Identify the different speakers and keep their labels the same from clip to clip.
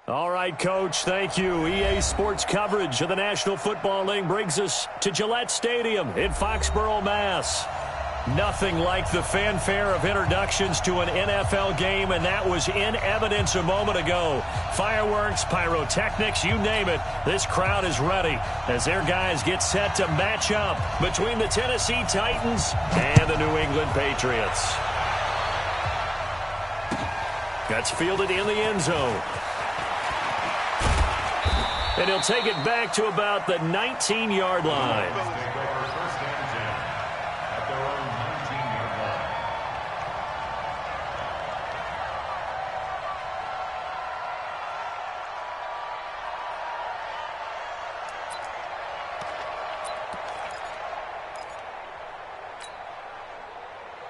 Speaker 1: All right, Coach, thank you. EA Sports coverage of the National Football League brings us to Gillette Stadium in Foxborough, Mass. Nothing like the fanfare of introductions to an NFL game, and that was in evidence a moment ago. Fireworks, pyrotechnics, you name it. This crowd is ready as their guys get set to match up between the Tennessee Titans and the New England Patriots. That's fielded in the end zone. And he'll take it back to about the 19-yard line.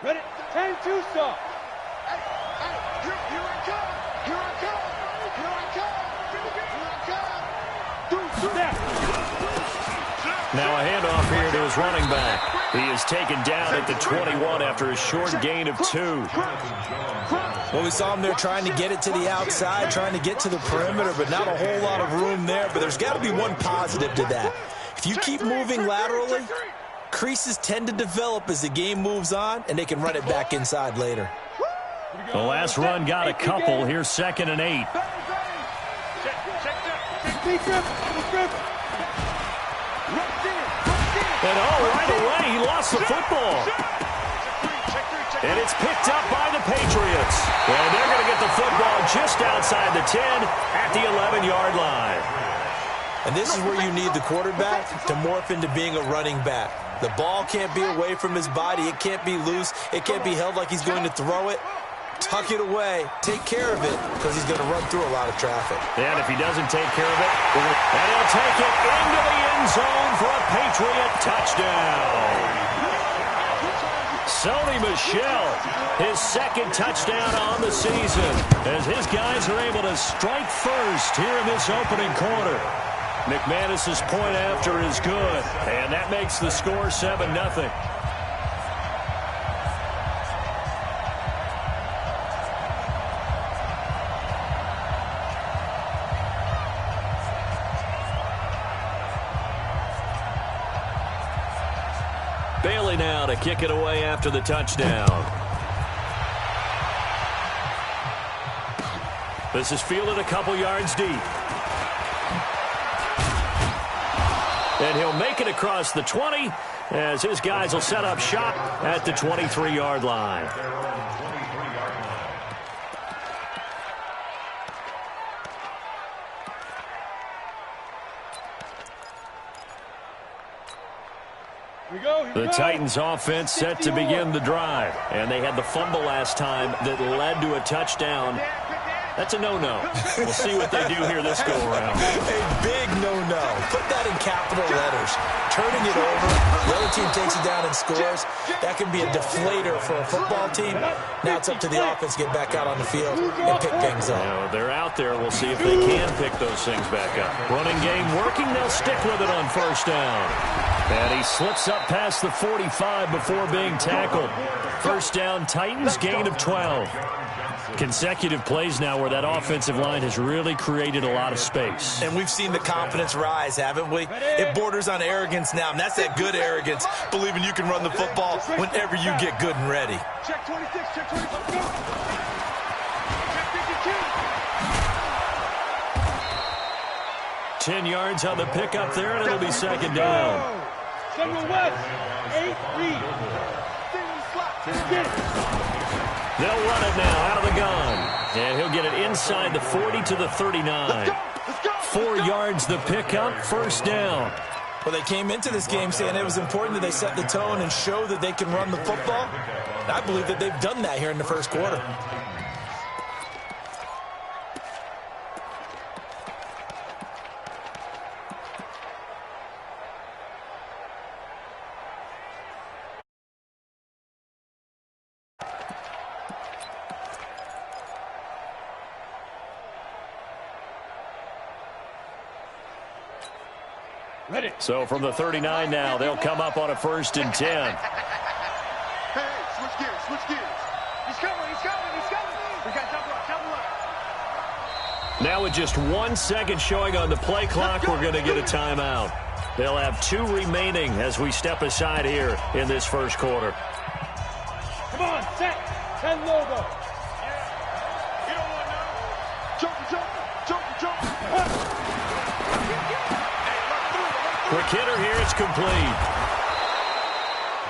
Speaker 2: Ready? 10-2 stop.
Speaker 3: Here I come. Here I come. Here I come. Here I come.
Speaker 1: Now a handoff here to his running back. He is taken down at the 21 after a short gain of 2.
Speaker 4: Well, we saw him there trying to get it to the outside, trying to get to the perimeter, but not a whole lot of room there. But there's got to be one positive to that. If you keep moving laterally, creases tend to develop as the game moves on, and they can run it back inside later.
Speaker 1: The last run got a couple. Here's 2nd and 8. And right away, he lost the football. And it's picked up by the Patriots. And they're going to get the football just outside the 10 at the 11-yard line.
Speaker 4: And this is where you need the quarterback to morph into being a running back. The ball can't be away from his body. It can't be loose. It can't be held like he's going to throw it. Tuck it away. Take care of it because he's going to run through a lot of traffic.
Speaker 1: And if he doesn't take care of it, and he'll take it into the end zone for a Patriot touchdown. Sony Michel, his 2nd touchdown on the season as his guys are able to strike first here in this opening quarter. McManus's point after is good, and that makes the score 7-0. Bailey now to kick it away after the touchdown. This is fielded a couple yards deep. And he'll make it across the 20 as his guys will set up shop at the 23-yard line. The Titans offense set to begin the drive. And they had the fumble last time that led to a touchdown. That's a no-no. We'll see what they do here this go-around.
Speaker 4: A big no-no. Put that in capital letters. Turning it over, the other team takes it down and scores. That can be a deflator for a football team. Now it's up to the offense to get back out on the field and pick things up.
Speaker 1: Now, they're out there. We'll see if they can pick those things back up. Running game working. They'll stick with it on 1st down. And he slips up past the 45 before being tackled. 1st down, Titans, gain of 12. Consecutive plays now where that offensive line has really created a lot of space.
Speaker 4: And we've seen the confidence rise, haven't we? It borders on arrogance now, and that's that good arrogance, believing you can run the football whenever you get good and ready.
Speaker 3: Check 26, check 26, go. Check 52.
Speaker 1: 10 yards on the pickup there, and it'll be 2nd down.
Speaker 2: Samuel West, 8 read.
Speaker 1: They'll run it now out of the gun. And he'll get it inside the 40 to the 39. 4 yards the pickup, 1st down.
Speaker 4: Well, they came into this game saying it was important that they set the tone and show that they can run the football. I believe that they've done that here in the 1st quarter.
Speaker 1: So from the 39 now, they'll come up on a 1st and 10.
Speaker 3: Hey, switch gears, switch gears. He's coming, he's coming, he's coming. We got double up, double up.
Speaker 1: Now with just 1 second showing on the play clock, we're going to get a timeout. They'll have 2 remaining as we step aside here in this first quarter.
Speaker 2: Come on, set. 10 logo.
Speaker 3: You don't want no. Jump.
Speaker 1: Quick hitter here, it's complete.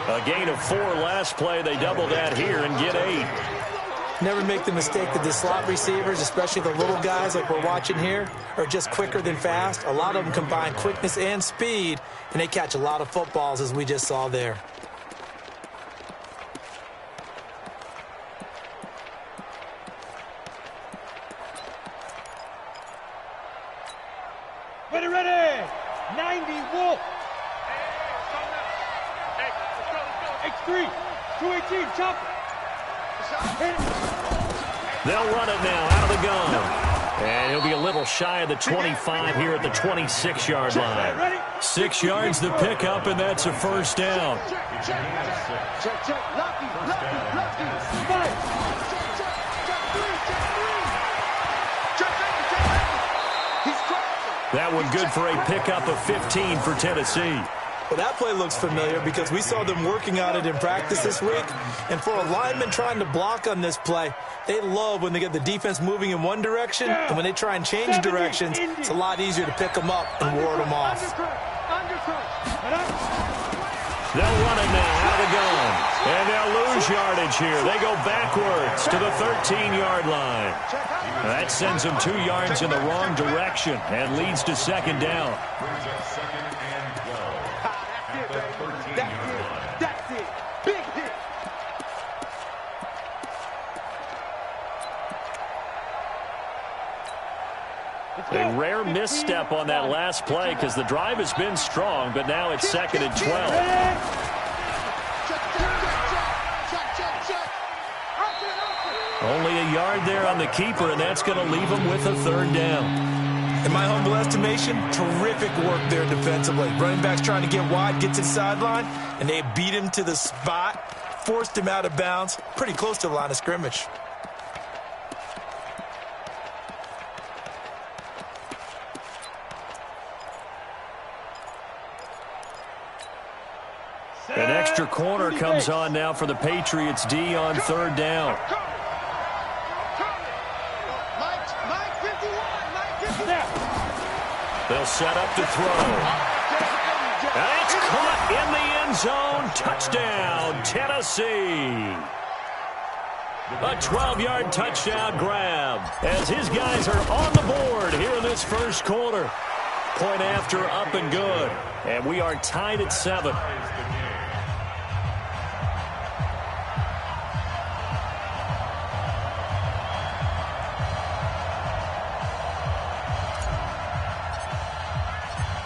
Speaker 1: A gain of 4 last play. They double that here and get 8.
Speaker 4: Never make the mistake that the slot receivers, especially the little guys like we're watching here, are just quicker than fast. A lot of them combine quickness and speed, and they catch a lot of footballs, as we just saw there.
Speaker 2: Ready. 90 Wolf. X3. 218. Chop.
Speaker 1: They'll run it now out of the gun. And he'll be a little shy of the 25 here at the 26-yard line. 6 yards the pickup, and that's a first down. That one good for a pickup of 15 for Tennessee.
Speaker 4: Well, that play looks familiar because we saw them working on it in practice this week. And for a lineman trying to block on this play, they love when they get the defense moving in one direction. And when they try and change directions, it's a lot easier to pick them up and ward them off.
Speaker 1: They'll run it now out of the gun. And they'll lose yardage here. They go backwards to the 13-yard line. That sends them 2 yards in the wrong direction and leads to second down.
Speaker 3: That's it. Big hit.
Speaker 1: A rare misstep on that last play because the drive has been strong, but now it's 2nd and 12. Only a yard there on the keeper, and that's going to leave them with a 3rd down.
Speaker 4: In my humble estimation, terrific work there defensively. Running back's trying to get wide, get to the sideline, and they beat him to the spot, forced him out of bounds, pretty close to the line of scrimmage.
Speaker 1: An extra corner comes on now for the Patriots D on 3rd down. They'll set up to throw. And it's caught in the end zone. Touchdown, Tennessee. A 12-yard touchdown grab as his guys are on the board here in this first quarter. Point after up and good. And we are tied at 7.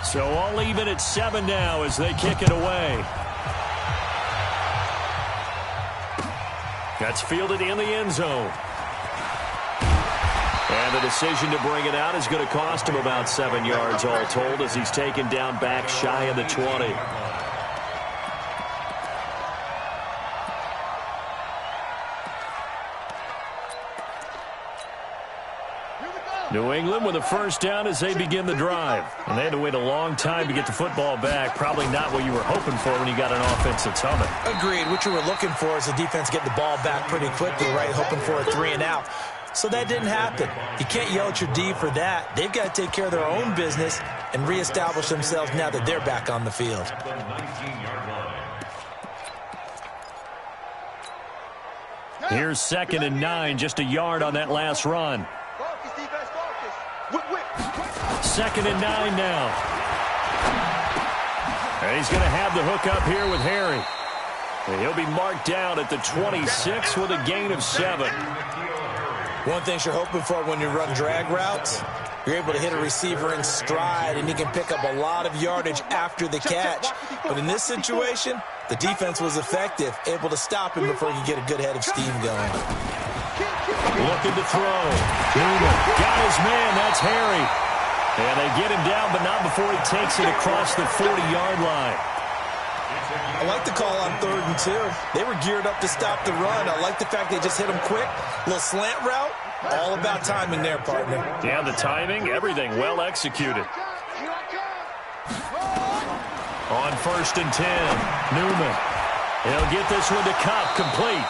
Speaker 1: So all even at 7 now as they kick it away. That's fielded in the end zone. And the decision to bring it out is going to cost him about 7 yards all told as he's taken down back shy of the 20. New England with a first down as they begin the drive. And they had to wait a long time to get the football back. Probably not what you were hoping for when you got an offense that's humming.
Speaker 4: Agreed. What you were looking for is the defense getting the ball back pretty quickly, right? Hoping for a 3 and out. So that didn't happen. You can't yell at your D for that. They've got to take care of their own business and reestablish themselves now that they're back on the field.
Speaker 1: Here's 2nd and 9, just a yard on that last run. 2nd and 9 now. And he's going to have the hook up here with Harry. And he'll be marked down at the 26 with a gain of 7.
Speaker 4: One thing you're hoping for when you run drag routes, you're able to hit a receiver in stride, and he can pick up a lot of yardage after the catch. But in this situation, the defense was effective, able to stop him before he could get a good head of steam going.
Speaker 1: Looking to throw. Newman got his man. That's Harry. And they get him down, but not before he takes it across the 40-yard line.
Speaker 4: I like the call on 3rd and 2. They were geared up to stop the run. I like the fact they just hit them quick. A little slant route. All about timing there, partner.
Speaker 1: Yeah, the timing, everything well executed. On 1st and 10, Newman. He'll get this one to Cup, complete.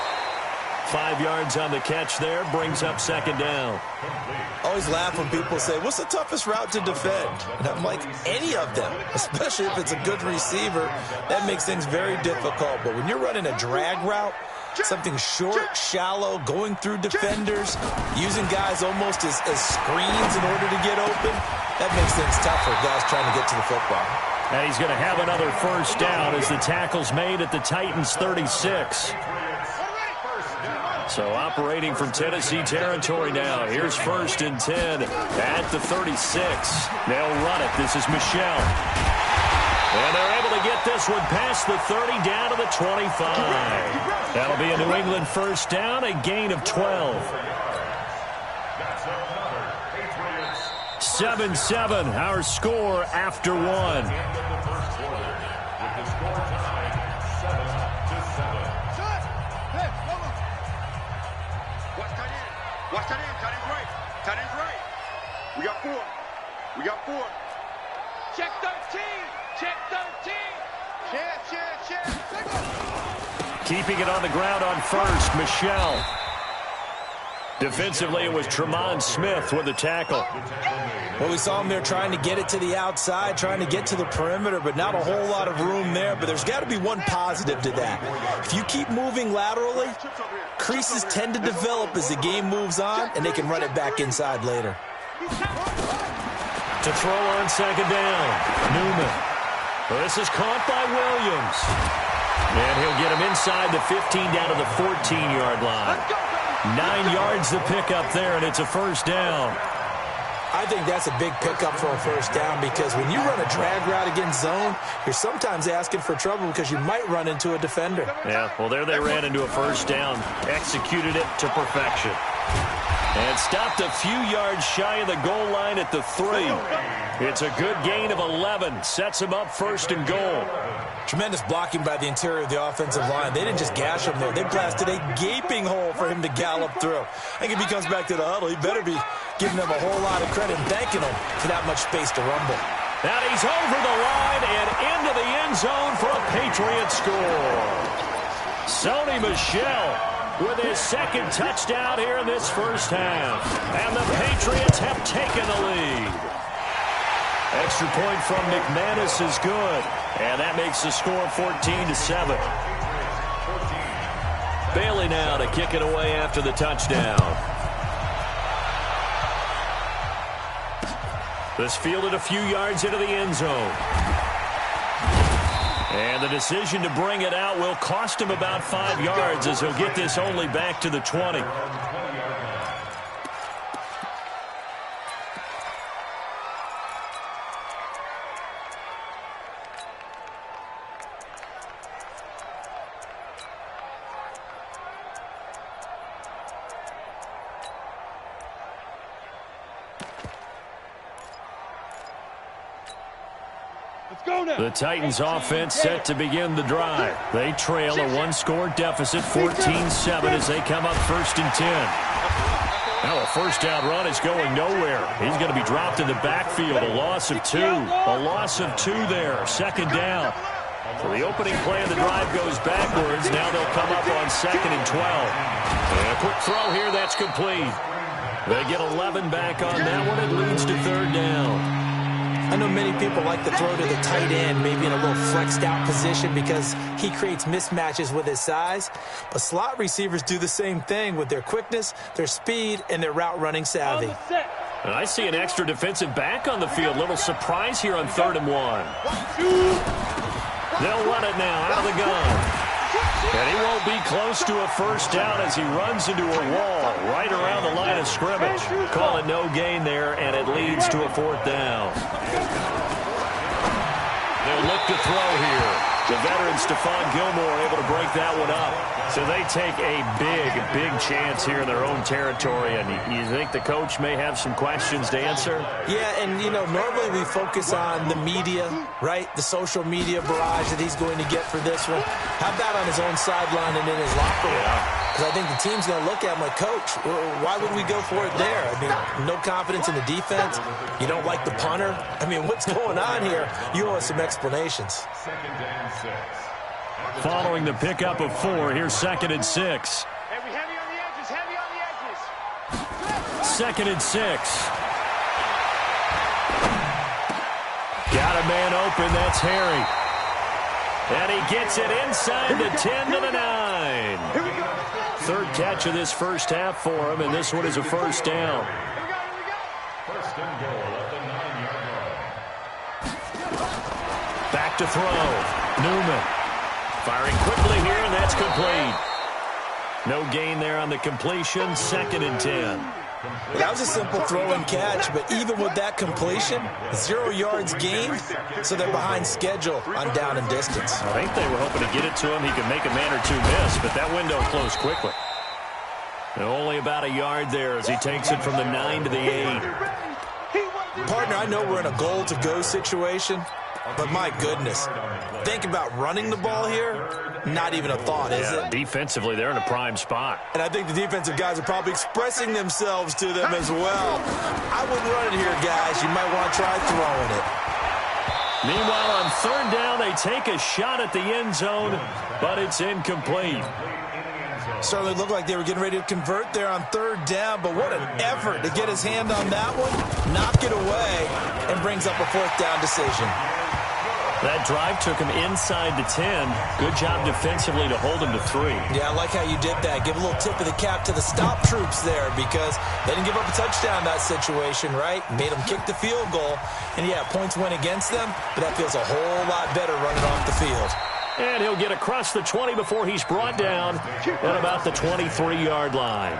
Speaker 1: 5 yards on the catch there, brings up 2nd down.
Speaker 4: Always laugh when people say, what's the toughest route to defend? And I'm like, any of them, especially if it's a good receiver. That makes things very difficult. But when you're running a drag route, something short, shallow, going through defenders, using guys almost as screens in order to get open, that makes things tough for guys trying to get to the football.
Speaker 1: And he's going to have another 1st down as the tackle's made at the Titans' 36. So operating from Tennessee territory now. Here's 1st and 10 at the 36. They'll run it. This is Michelle. And they're able to get this one past the 30 down to the 25. That'll be a New England 1st down, a gain of 12. 7-7, our score after 1.
Speaker 3: Watch that in. Tight end's right. Tight end's right. We got 4. We got 4.
Speaker 2: Check 13. Check 13.
Speaker 3: Check.
Speaker 1: Keeping it on the ground on 1st, Michelle. Defensively, it was Tremont Smith with the tackle.
Speaker 4: Well, we saw him there trying to get it to the outside, trying to get to the perimeter, but not a whole lot of room there. But there's got to be one positive to that. If you keep moving laterally, creases tend to develop as the game moves on, and they can run it back inside later.
Speaker 1: To throw on 2nd down, Newman. Well, this is caught by Williams. And he'll get him inside the 15 down to the 14-yard line. 9 yards to pick up there, and it's a 1st down.
Speaker 4: I think that's a big pickup for a 1st down because when you run a drag route against zone, you're sometimes asking for trouble because you might run into a defender.
Speaker 1: Yeah, well, there they ran into a 1st down, executed it to perfection. And stopped a few yards shy of the goal line at the 3. It's a good gain of 11. Sets him up 1st and goal.
Speaker 4: Tremendous blocking by the interior of the offensive line. They didn't just gash him there. They blasted a gaping hole for him to gallop through. I think if he comes back to the huddle, he better be giving them a whole lot of credit and thanking them for that much space to rumble.
Speaker 1: Now he's over the line and into the end zone for a Patriot score. Sony Michel with his 2nd touchdown here in this 1st half. And the Patriots have taken the lead. Extra point from McManus is good. And that makes the score 14-7. Bailey now to kick it away after the touchdown. This fielded a few yards into the end zone. And the decision to bring it out will cost him about 5 yards as he'll get this only back to the 20. The Titans offense set to begin the drive. They trail a 1-score deficit, 14-7 as they come up 1st and 10. Now a 1st down run is going nowhere. He's going to be dropped in the backfield. A loss of 2. A loss of 2 there. 2nd down. So the opening play of the drive goes backwards. Now they'll come up on 2nd and 12. And a quick throw here. That's complete. They get 11 back on that one. It leads to 3rd down.
Speaker 4: I know many people like to throw to the tight end, maybe in a little flexed out position because he creates mismatches with his size. But slot receivers do the same thing with their quickness, their speed, and their route running savvy.
Speaker 1: And I see an extra defensive back on the field. Little surprise here on 3rd and 1. They'll run it now out of the gun. And he won't be close to a 1st down as he runs into a wall right around the line of scrimmage. Call it no gain there, and it leads to a 4th down. They'll look to throw here. The veteran Stephon Gilmore able to break that one up. So they take a big chance here in their own territory. And you think the coach may have some questions to answer?
Speaker 4: Yeah, and, you know, normally we focus on the media, right? The social media barrage that he's going to get for this one. How about on his own sideline and in his locker room? Because I think the team's going to look at him like, Coach, why would we go for it there? I mean, no confidence in the defense. You don't like the punter. I mean, what's going on here? You owe us some explanations.
Speaker 1: Following the pickup of 4, here's 2nd and 6.
Speaker 2: Heavy on the edges, heavy on the edges.
Speaker 1: 2nd and 6. Got a man open, that's Harry. And he gets it inside the 10 to the 9. 3rd catch of this first half for him, and this one is a first down.
Speaker 3: First and goal at the 9-yard line.
Speaker 1: Back to throw. Newman. Firing quickly here, and that's complete. No gain there on the completion. 2nd and 10.
Speaker 4: That was a simple throw and catch, but even with that completion, 0 yards gained, so they're behind schedule on down and distance.
Speaker 1: I think they were hoping to get it to him. He could make a man or two miss, but that window closed quickly. And only about a yard there as he takes it from the 9 to the 8.
Speaker 4: Partner, I know we're in a goal-to-go situation, but my goodness, think about running the ball here. Not even a thought, is it?
Speaker 1: Defensively, they're in a prime spot.
Speaker 4: And I think the defensive guys are probably expressing themselves to them as well. I wouldn't run it here, guys. You might want to try throwing it.
Speaker 1: Meanwhile, on 3rd down, they take a shot at the end zone, but it's incomplete.
Speaker 4: Certainly looked like they were getting ready to convert there on 3rd down, but what an effort to get his hand on that one, knock it away, and brings up a 4th down decision.
Speaker 1: That drive took him inside the 10. Good job defensively to hold him to 3.
Speaker 4: Yeah, I like how you did that. Give a little tip of the cap to the stop troops there because they didn't give up a touchdown in that situation, right? Made them kick the field goal. And, yeah, points went against them, but that feels a whole lot better running off the field.
Speaker 1: And he'll get across the 20 before he's brought down at about the 23-yard line.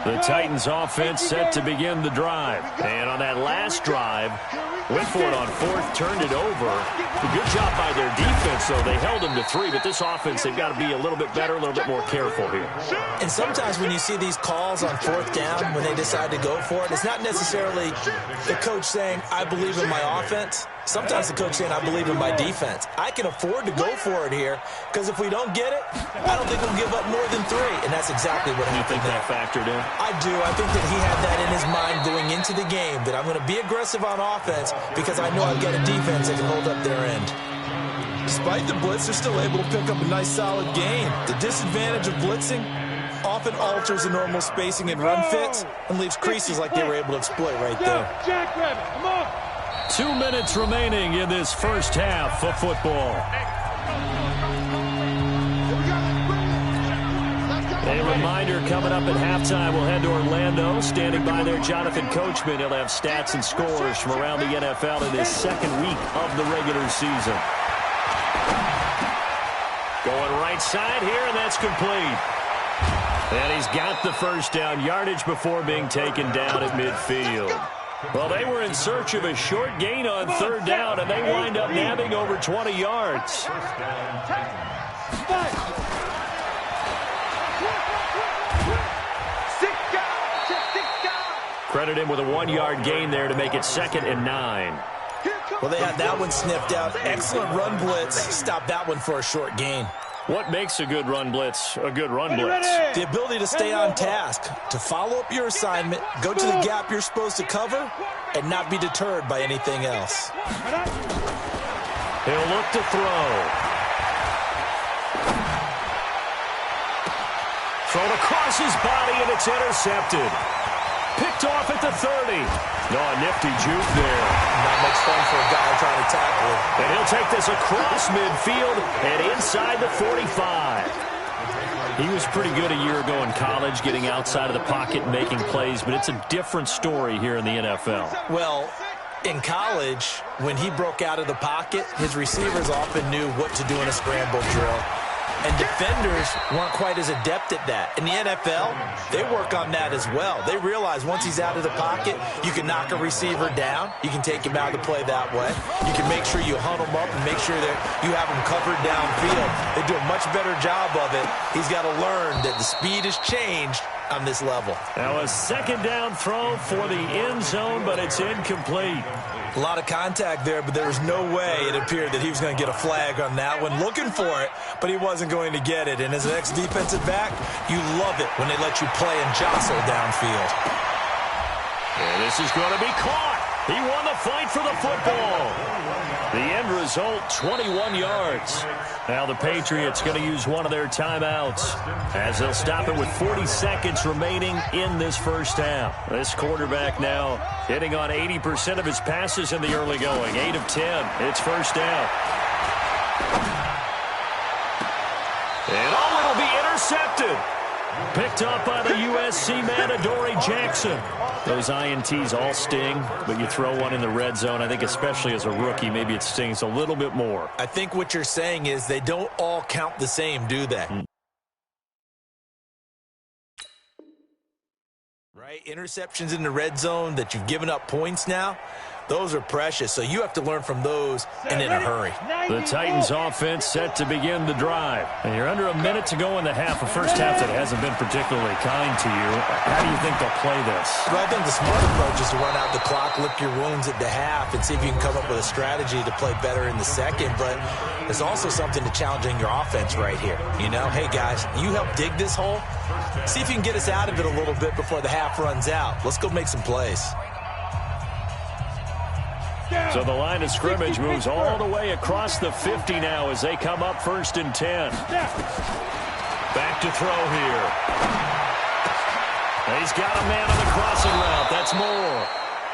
Speaker 1: The Titans offense set to begin the drive. And on that last drive, went for it on 4th, turned it over. A good job by their defense, though. They held them to 3, but this offense, they've got to be a little bit better, a little bit more careful here.
Speaker 4: And sometimes when you see these calls on 4th down, when they decide to go for it, it's not necessarily the coach saying, I believe in my offense. Sometimes the coach saying, I believe in my defense. I can afford to go for it here because if we don't get it, I don't think we'll give up more than 3. And that's exactly what happened.
Speaker 1: You think that factored in?
Speaker 4: I do. I think that he had that in his mind going into the game, that I'm going to be aggressive on offense because I know I've got a defense that can hold up their end. Despite the blitz, they're still able to pick up a nice solid gain. The disadvantage of blitzing often alters the normal spacing and run fits and leaves creases like they were able to exploit right there.
Speaker 2: Jackrabbit, come on.
Speaker 1: 2 minutes remaining in this first half of football. A reminder coming up at halftime, we'll head to Orlando. Standing by there, Jonathan Coachman. He'll have stats and scores from around the NFL in his 2nd week of the regular season. Going right side here, and that's complete. And he's got the first down, yardage before being taken down at midfield. Well, they were in search of a short gain on 3rd down, and they wind up nabbing over 20 yards. Credit him with a 1-yard gain there to make it 2nd and 9.
Speaker 4: Well, they had that one sniffed out. Excellent run blitz. Stop that one for a short gain.
Speaker 1: What makes a good run blitz a good run blitz?
Speaker 4: The ability to stay on task, to follow up your assignment, go to the gap you're supposed to cover, and not be deterred by anything else.
Speaker 1: He'll look to throw. Thrown across his body, and it's intercepted. Picked off at the 30. No, a nifty juke there.
Speaker 4: Not much fun for a guy trying to tackle it.
Speaker 1: And he'll take this across midfield and inside the 45. He was pretty good a year ago in college, getting outside of the pocket and making plays, but it's a different story here in the NFL.
Speaker 4: Well, in college, when he broke out of the pocket, his receivers often knew what to do in a scramble drill. And defenders weren't quite as adept at that. In the NFL, they work on that as well. They realize once he's out of the pocket, you can knock a receiver down. You can take him out of the play that way. You can make sure you hunt him up and make sure that you have him covered downfield. They do a much better job of it. He's got to learn that the speed has changed on this level.
Speaker 1: Now a second down throw for the end zone, but it's incomplete.
Speaker 4: A lot of contact there, but there was no way it appeared that he was going to get a flag on that one. Looking for it, but he wasn't going to get it. And as an ex-defensive back, you love it when they let you play and jostle downfield.
Speaker 1: And this is going to be caught. He won the fight for the football. The end result, 21 yards. Now the Patriots going to use one of their timeouts as they'll stop it with 40 seconds remaining in this first half. This quarterback now hitting on 80% of his passes in the early going. 8 of 10. It's first down. And it'll be intercepted. Picked up by the USC man, Adoree Jackson. Those INTs all sting, but you throw one in the red zone. I think especially as a rookie, maybe it stings a little bit more.
Speaker 4: I think what you're saying is they don't all count the same, do they? Right? Interceptions in the red zone that you've given up points now, those are precious, so you have to learn from those and in a hurry.
Speaker 1: The Titans offense set to begin the drive. And you're under a minute to go in the half, a first half that hasn't been particularly kind to you. How do you think they'll play this?
Speaker 4: Well, I think the smart approach is to run out the clock, lick your wounds at the half, and see if you can come up with a strategy to play better in the second. But there's also something to challenging your offense right here. You know, hey, guys, you help dig this hole. See if you can get us out of it a little bit before the half runs out. Let's go make some plays.
Speaker 1: So the line of scrimmage moves all the way across the 50 now as they come up 1st and 10. Back to throw here. He's got a man on the crossing route. That's Moore.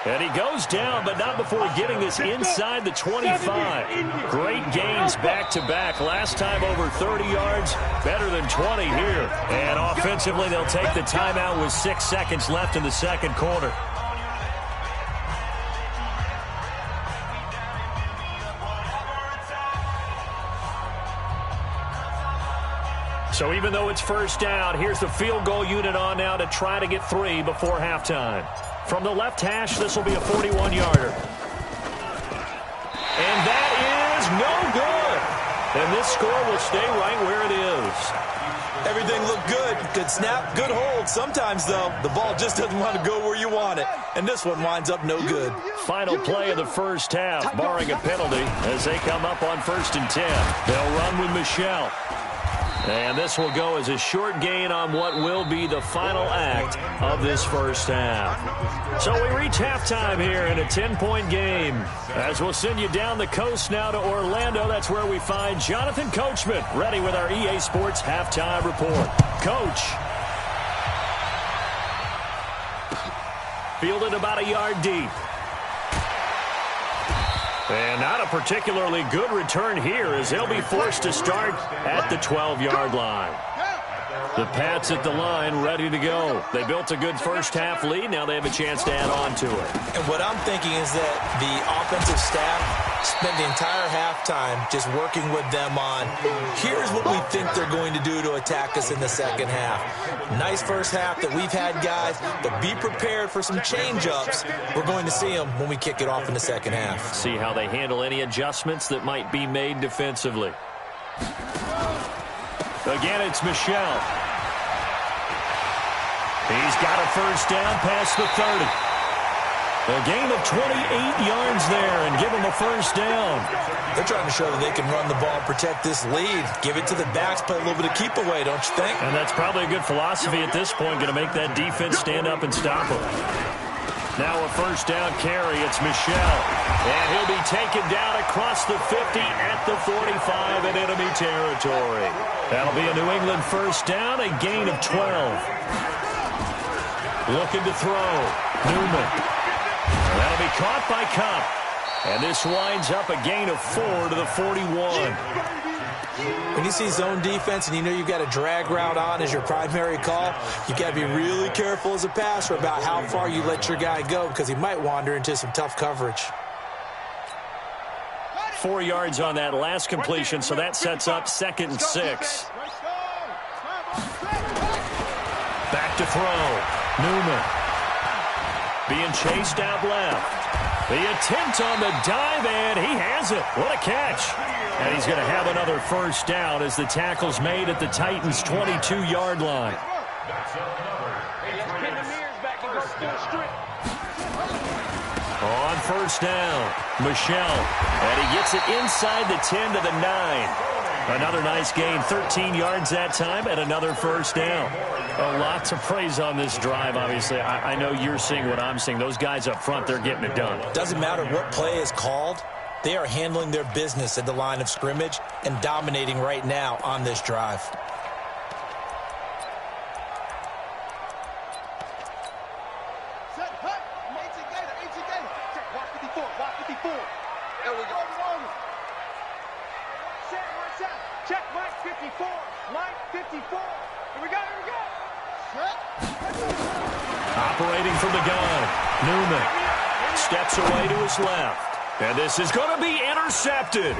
Speaker 1: And he goes down, but not before getting this inside the 25. Great gains back-to-back. Last time over 30 yards, better than 20 here. And offensively, they'll take the timeout with 6 seconds left in the second quarter. So even though it's first down, here's the field goal unit on now to try to get 3 before halftime. From the left hash, this will be a 41-yarder. And that is no good. And this score will stay right where it is.
Speaker 4: Everything looked good. Good snap, good hold. Sometimes, though, the ball just doesn't want to go where you want it. And this one winds up no good.
Speaker 1: Final play of the first half, barring a penalty, as they come up on 1st and 10. They'll run with Michel. And this will go as a short gain on what will be the final act of this first half. So we reach halftime here in a 10-point game. As we'll send you down the coast now to Orlando, that's where we find Jonathan Coachman ready with our EA Sports halftime report. Coach. Fielded about a yard deep. And not a particularly good return here as they'll be forced to start at the 12-yard line. The Pats at the line ready to go. They built a good first-half lead. Now they have a chance to add on to it.
Speaker 4: And what I'm thinking is that the offensive staff spent the entire halftime just working with them on, here's what we think they're going to do to attack us in the second half. Nice first half that we've had, guys, but be prepared for some change-ups. We're going to see them when we kick it off in the second half.
Speaker 1: See how they handle any adjustments that might be made defensively. Again, it's Michel. He's got a first down past the 30. A gain of 28 yards there and give him a first down.
Speaker 4: They're trying to show that they can run the ball and protect this lead. Give it to the backs, play a little bit of keep away, don't you think?
Speaker 1: And that's probably a good philosophy at this point, going to make that defense stand up and stop him. Now a first down carry, it's Michel. And he'll be taken down across the 50 at the 45 in enemy territory. That'll be a New England first down, a gain of 12. Looking to throw. Newman. That'll be caught by Cup. And this winds up a gain of 4 to the 41.
Speaker 4: When you see zone defense and you know you've got a drag route on as your primary call, you've got to be really careful as a passer about how far you let your guy go because he might wander into some tough coverage.
Speaker 1: 4 yards on that last completion, so that sets up 2nd and 6. Back to throw. Newman. Being chased out left. The attempt on the dive, and he has it. What a catch. And he's going to have another first down as the tackle's made at the Titans' 22-yard line. On first down, Michelle. And he gets it inside the 10 to the 9. Another nice gain, 13 yards that time, and another first down. A lot to praise on this drive, obviously. I know you're seeing what I'm seeing. Those guys up front, they're getting it done.
Speaker 4: Doesn't matter what play is called. They are handling their business at the line of scrimmage and dominating right now on this drive.
Speaker 3: There we go. Check Mike 54. Mike 54. Here we go.
Speaker 1: Operating from the gun. Newman steps away to his left. And this is going to be intercepted.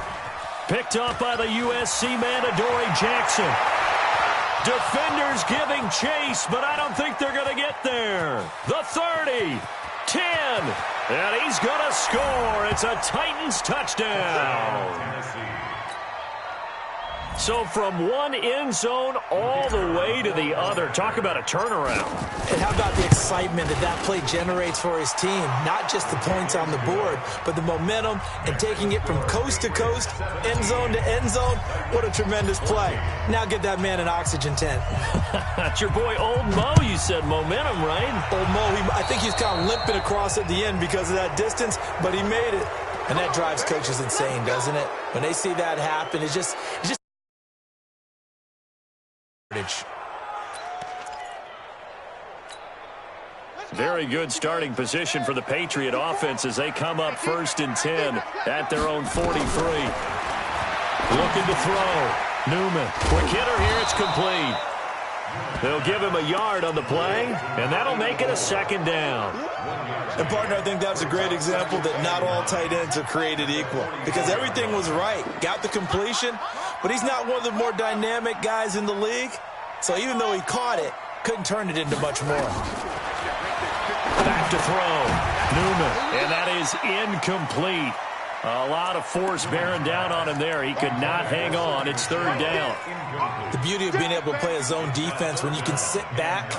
Speaker 1: Picked up by the USC man, Adoree Jackson. Defenders giving chase, but I don't think they're going to get there. The 30, 10, and he's going to score. It's a Titans touchdown. So from one end zone all the way to the other. Talk about a turnaround.
Speaker 4: And how about the excitement that play generates for his team? Not just the points on the board, but the momentum and taking it from coast to coast, end zone to end zone. What a tremendous play. Now get that man an oxygen tent.
Speaker 1: That's your boy Old Mo. You said momentum, right?
Speaker 4: Old Mo, I think he's kind of limping across at the end because of that distance, but he made it. And that drives coaches insane, doesn't it? When they see that happen, it's just
Speaker 1: very good starting position for the Patriot offense as they come up 1st and 10 at their own 43. Looking to throw. Newman. Quick hitter here. It's complete. They'll give him a yard on the play, and that'll make it a 2nd down.
Speaker 4: And, partner, I think that's a great example that not all tight ends are created equal because everything was right. Got the completion, but he's not one of the more dynamic guys in the league. So even though he caught it, couldn't turn it into much more.
Speaker 1: Back to throw. Newman, and that is incomplete. A lot of force bearing down on him there. He could not hang on. It's 3rd down.
Speaker 4: The beauty of being able to play a zone defense when you can sit back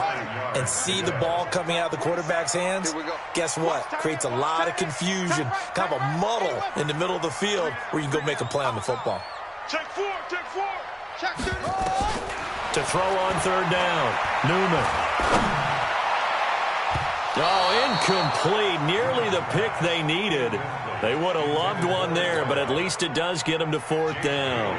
Speaker 4: and see the ball coming out of the quarterback's hands, guess what? Creates a lot of confusion, kind of a muddle in the middle of the field where you can go make a play on the football.
Speaker 3: Check 4. Check 2.
Speaker 1: To throw on 3rd down. Newman. Oh, incomplete. Nearly the pick they needed. They would have loved one there, but at least it does get them to 4th down.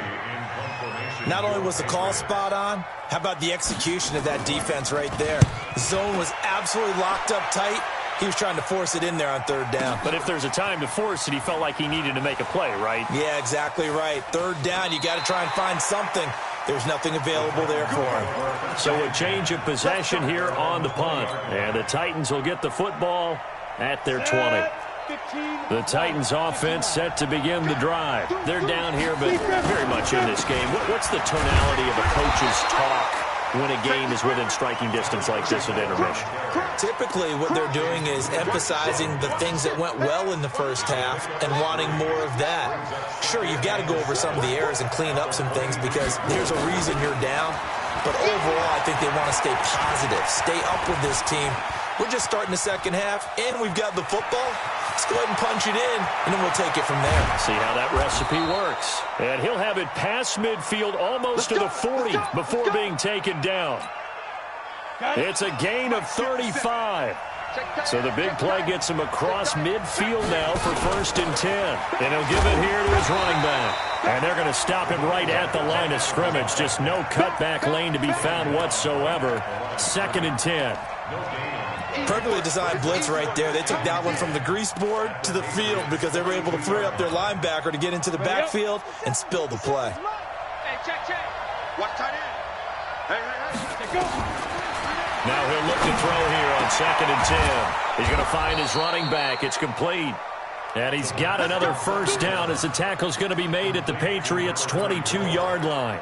Speaker 4: Not only was the call spot on, how about the execution of that defense right there? The zone was absolutely locked up tight. He was trying to force it in there on 3rd down.
Speaker 1: But if there's a time to force it, he felt like he needed to make a play, right?
Speaker 4: Yeah, exactly right. 3rd down, you got to try and find something. There's nothing available there for him.
Speaker 1: So a change of possession here on the punt. And the Titans will get the football at their 20. The Titans offense set to begin the drive. They're down here, but very much in this game. What's the tonality of a coach's talk when a game is within striking distance like this at intermission?
Speaker 4: Typically, what they're doing is emphasizing the things that went well in the first half and wanting more of that. Sure, you've got to go over some of the errors and clean up some things because there's a reason you're down. But overall, I think they want to stay positive, stay up with this team. We're just starting the second half, and we've got the football. Let's go ahead and punch it in, and then we'll take it from there.
Speaker 1: See how that recipe works. And he'll have it past midfield almost to the 40 before being taken down. It's a gain of 35. So the big play gets him across midfield now for 1st and 10. And he'll give it here to his running back. And they're going to stop him right at the line of scrimmage. Just no cutback lane to be found whatsoever. 2nd and 10.
Speaker 4: Perfectly designed blitz right there. They took that one from the grease board to the field because they were able to free up their linebacker to get into the backfield and spill the play.
Speaker 3: Hey, check. Watch tight end. Hey. Go.
Speaker 1: Now he'll look to throw here on 2nd and 10. He's going to find his running back. It's complete. And he's got another first down as the tackle's going to be made at the Patriots' 22-yard line.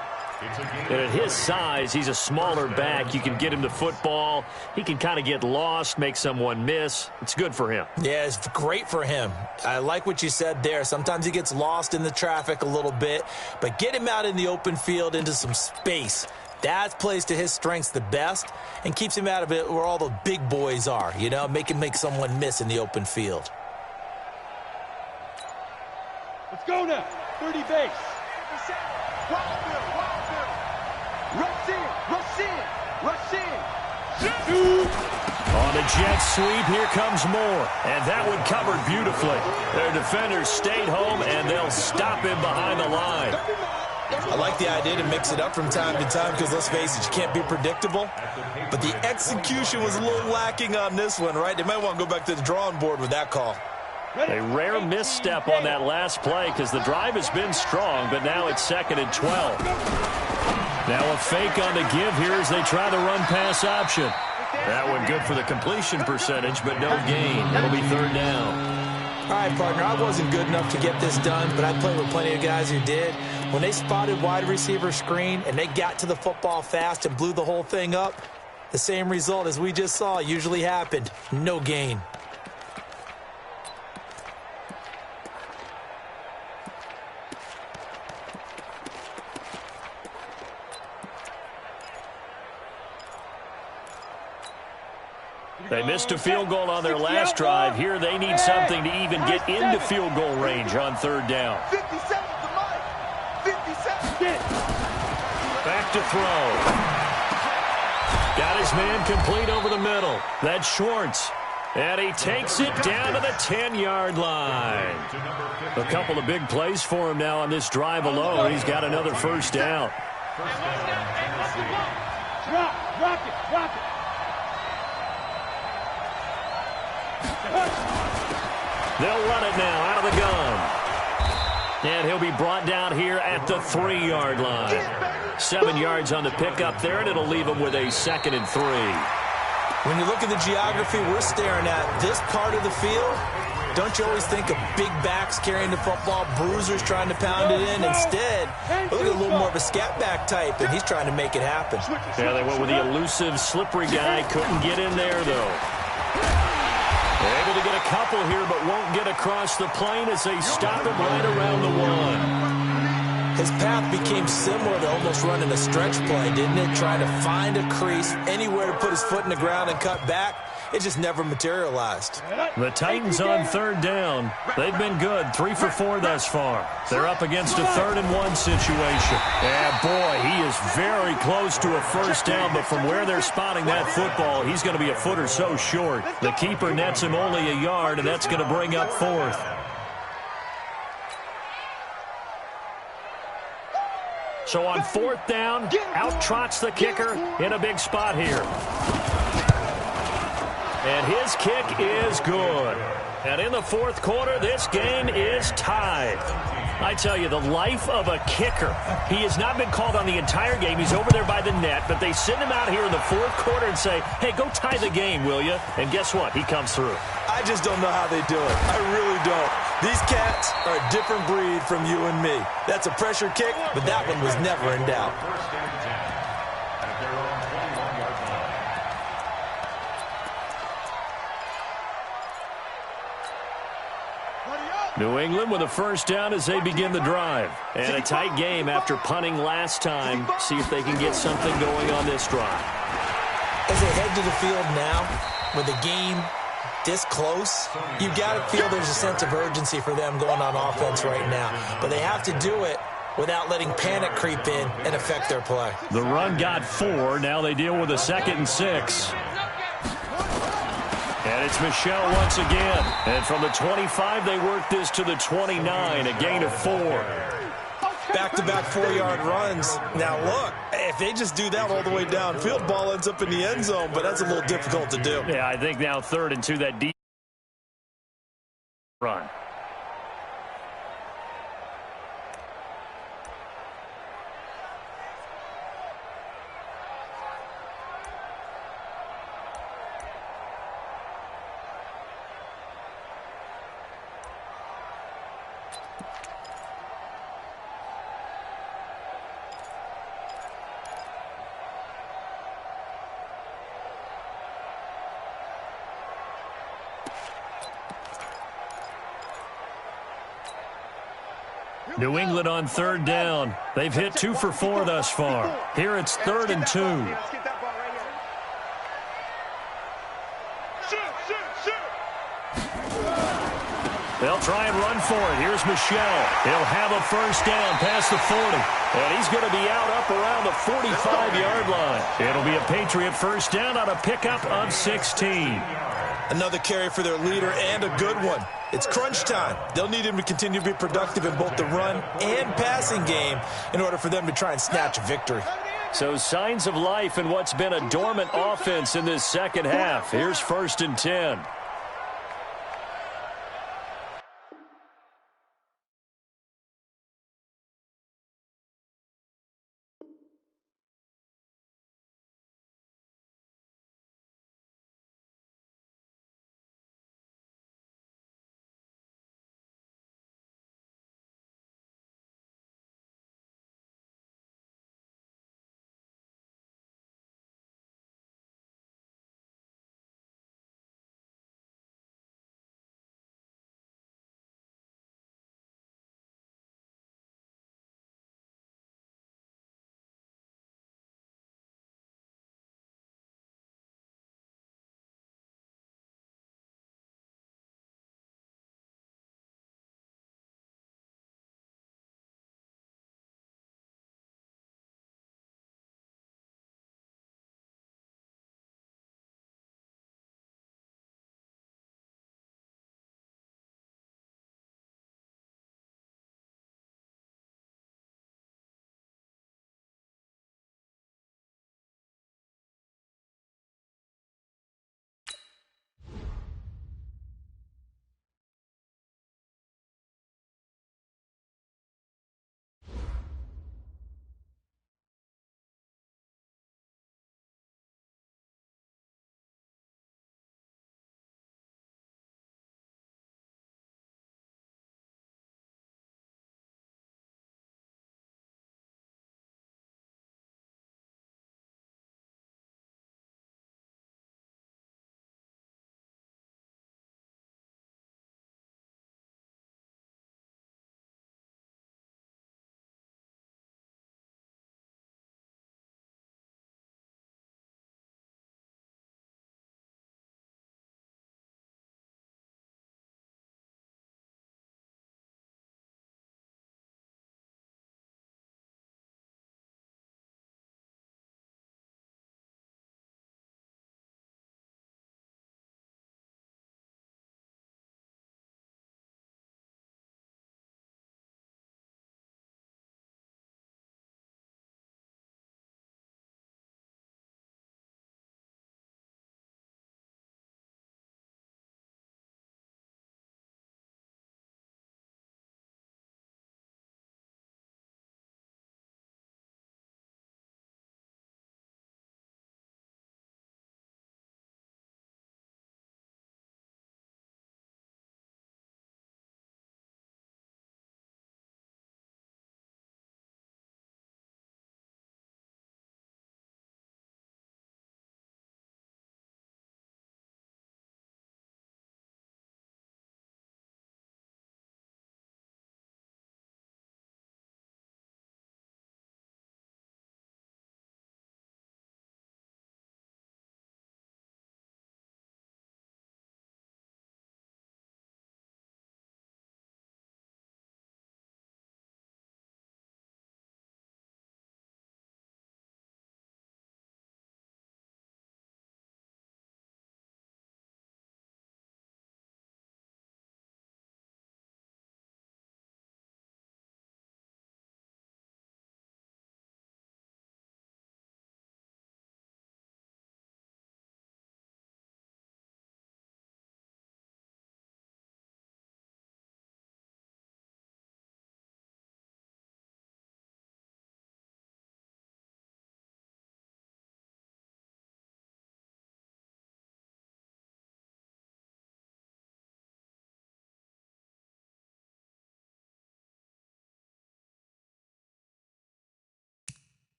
Speaker 1: And at his size, he's a smaller back. You can get him to football. He can kind of get lost, make someone miss. It's good for him.
Speaker 4: Yeah, it's great for him. I like what you said there. Sometimes he gets lost in the traffic a little bit, but get him out in the open field into some space. That plays to his strengths the best and keeps him out of it where all the big boys are, you know, make him make someone miss in the open field.
Speaker 2: Let's go now. 30 base.
Speaker 3: Rush in, rush in, rush in.
Speaker 1: On the jet sweep, here comes more. And that one covered beautifully. Their defenders stayed home, and they'll stop him behind the line.
Speaker 4: I like the idea to mix it up from time to time because, let's face it, you can't be predictable. But the execution was a little lacking on this one, right? They might want to go back to the drawing board with that call.
Speaker 1: A rare misstep on that last play because the drive has been strong, but now it's 2nd and 12. Now a fake on the give here as they try the run-pass option. That one good for the completion percentage, but no gain. It'll be 3rd down.
Speaker 4: All right, partner, I wasn't good enough to get this done, but I played with plenty of guys who did. When they spotted wide receiver screen and they got to the football fast and blew the whole thing up, the same result as we just saw usually happened. No gain.
Speaker 1: They missed a field goal on their last drive. Here they need something to even get into field goal range on 3rd down.
Speaker 3: 57 to Mike. 57.
Speaker 1: Back to throw. Got his man complete over the middle. That's Schwartz. And he takes it down to the 10-yard line. A couple of big plays for him now on this drive alone. He's got another first down.
Speaker 2: Drop it, drop it.
Speaker 1: They'll run it now out of the gun. And he'll be brought down here at the 3-yard line. 7 yards on the pickup there, and it'll leave him with a 2nd and 3.
Speaker 4: When you look at the geography we're staring at, this part of the field, don't you always think of big backs carrying the football, bruisers trying to pound it in? Instead, look at a little more of a scat back type, and he's trying to make it happen.
Speaker 1: Yeah, they went with the elusive, slippery guy. Couldn't get in there, though. They're able to get a couple here, but won't get across the plane as they stop him right around the 1.
Speaker 4: His path became similar to almost running a stretch play, didn't it? Trying to find a crease, anywhere to put his foot in the ground and cut back. It just never materialized.
Speaker 1: The Titans on 3rd down. They've been good, 3 for 4 thus far. They're up against a 3rd and 1 situation. And boy, he is very close to a first down, but from where they're spotting that football, he's going to be a foot or so short. The keeper nets him only a yard, and that's going to bring up 4th. So on 4th down, out trots the kicker in a big spot here. And his kick is good. And in the 4th quarter, this game is tied. I tell you, the life of a kicker. He has not been called on the entire game. He's over there by the net, but they send him out here in the 4th quarter and say, hey, go tie the game, will you? And guess what? He comes through.
Speaker 4: I just don't know how they do it. I really don't. These cats are a different breed from you and me. That's a pressure kick, but that one was never in doubt.
Speaker 1: New England with a first down as they begin the drive. And a tight game after punting last time. See if they can get something going on this drive.
Speaker 4: As they head to the field now, with the game this close, you've got to feel there's a sense of urgency for them going on offense right now. But they have to do it without letting panic creep in and affect their play.
Speaker 1: The run got 4. Now they deal with a 2nd and 6. And it's Michel once again. And from the 25, they work this to the 29, a gain of 4.
Speaker 4: Back-to-back 4-yard runs. Now, look, if they just do that all the way downfield, ball ends up in the end zone, but that's a little difficult to do.
Speaker 1: Yeah, I think now 3rd and 2, that deep run. New England on third down. They've hit 2 for 4 thus far. Here it's 3rd and 2. They'll try and run for it. Here's Michelle. He'll have a first down past the 40. And he's going to be out up around the 45-yard line. It'll be a Patriot first down on a pickup of 16.
Speaker 4: Another carry for their leader and a good one. It's crunch time. They'll need him to continue to be productive in both the run and passing game in order for them to try and snatch a victory.
Speaker 1: So signs of life in what's been a dormant offense in this second half. Here's 1st and 10.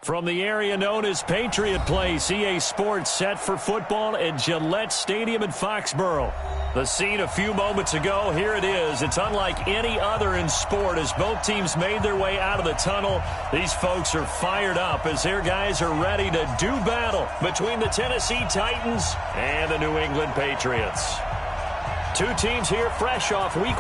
Speaker 1: From the area known as Patriot Place, EA Sports set for football at Gillette Stadium in Foxborough. The scene a few moments ago, here it is. It's unlike any other in sport as both teams made their way out of the tunnel. These folks are fired up as their guys are ready to do battle between the Tennessee Titans and the New England Patriots. Two teams here fresh off week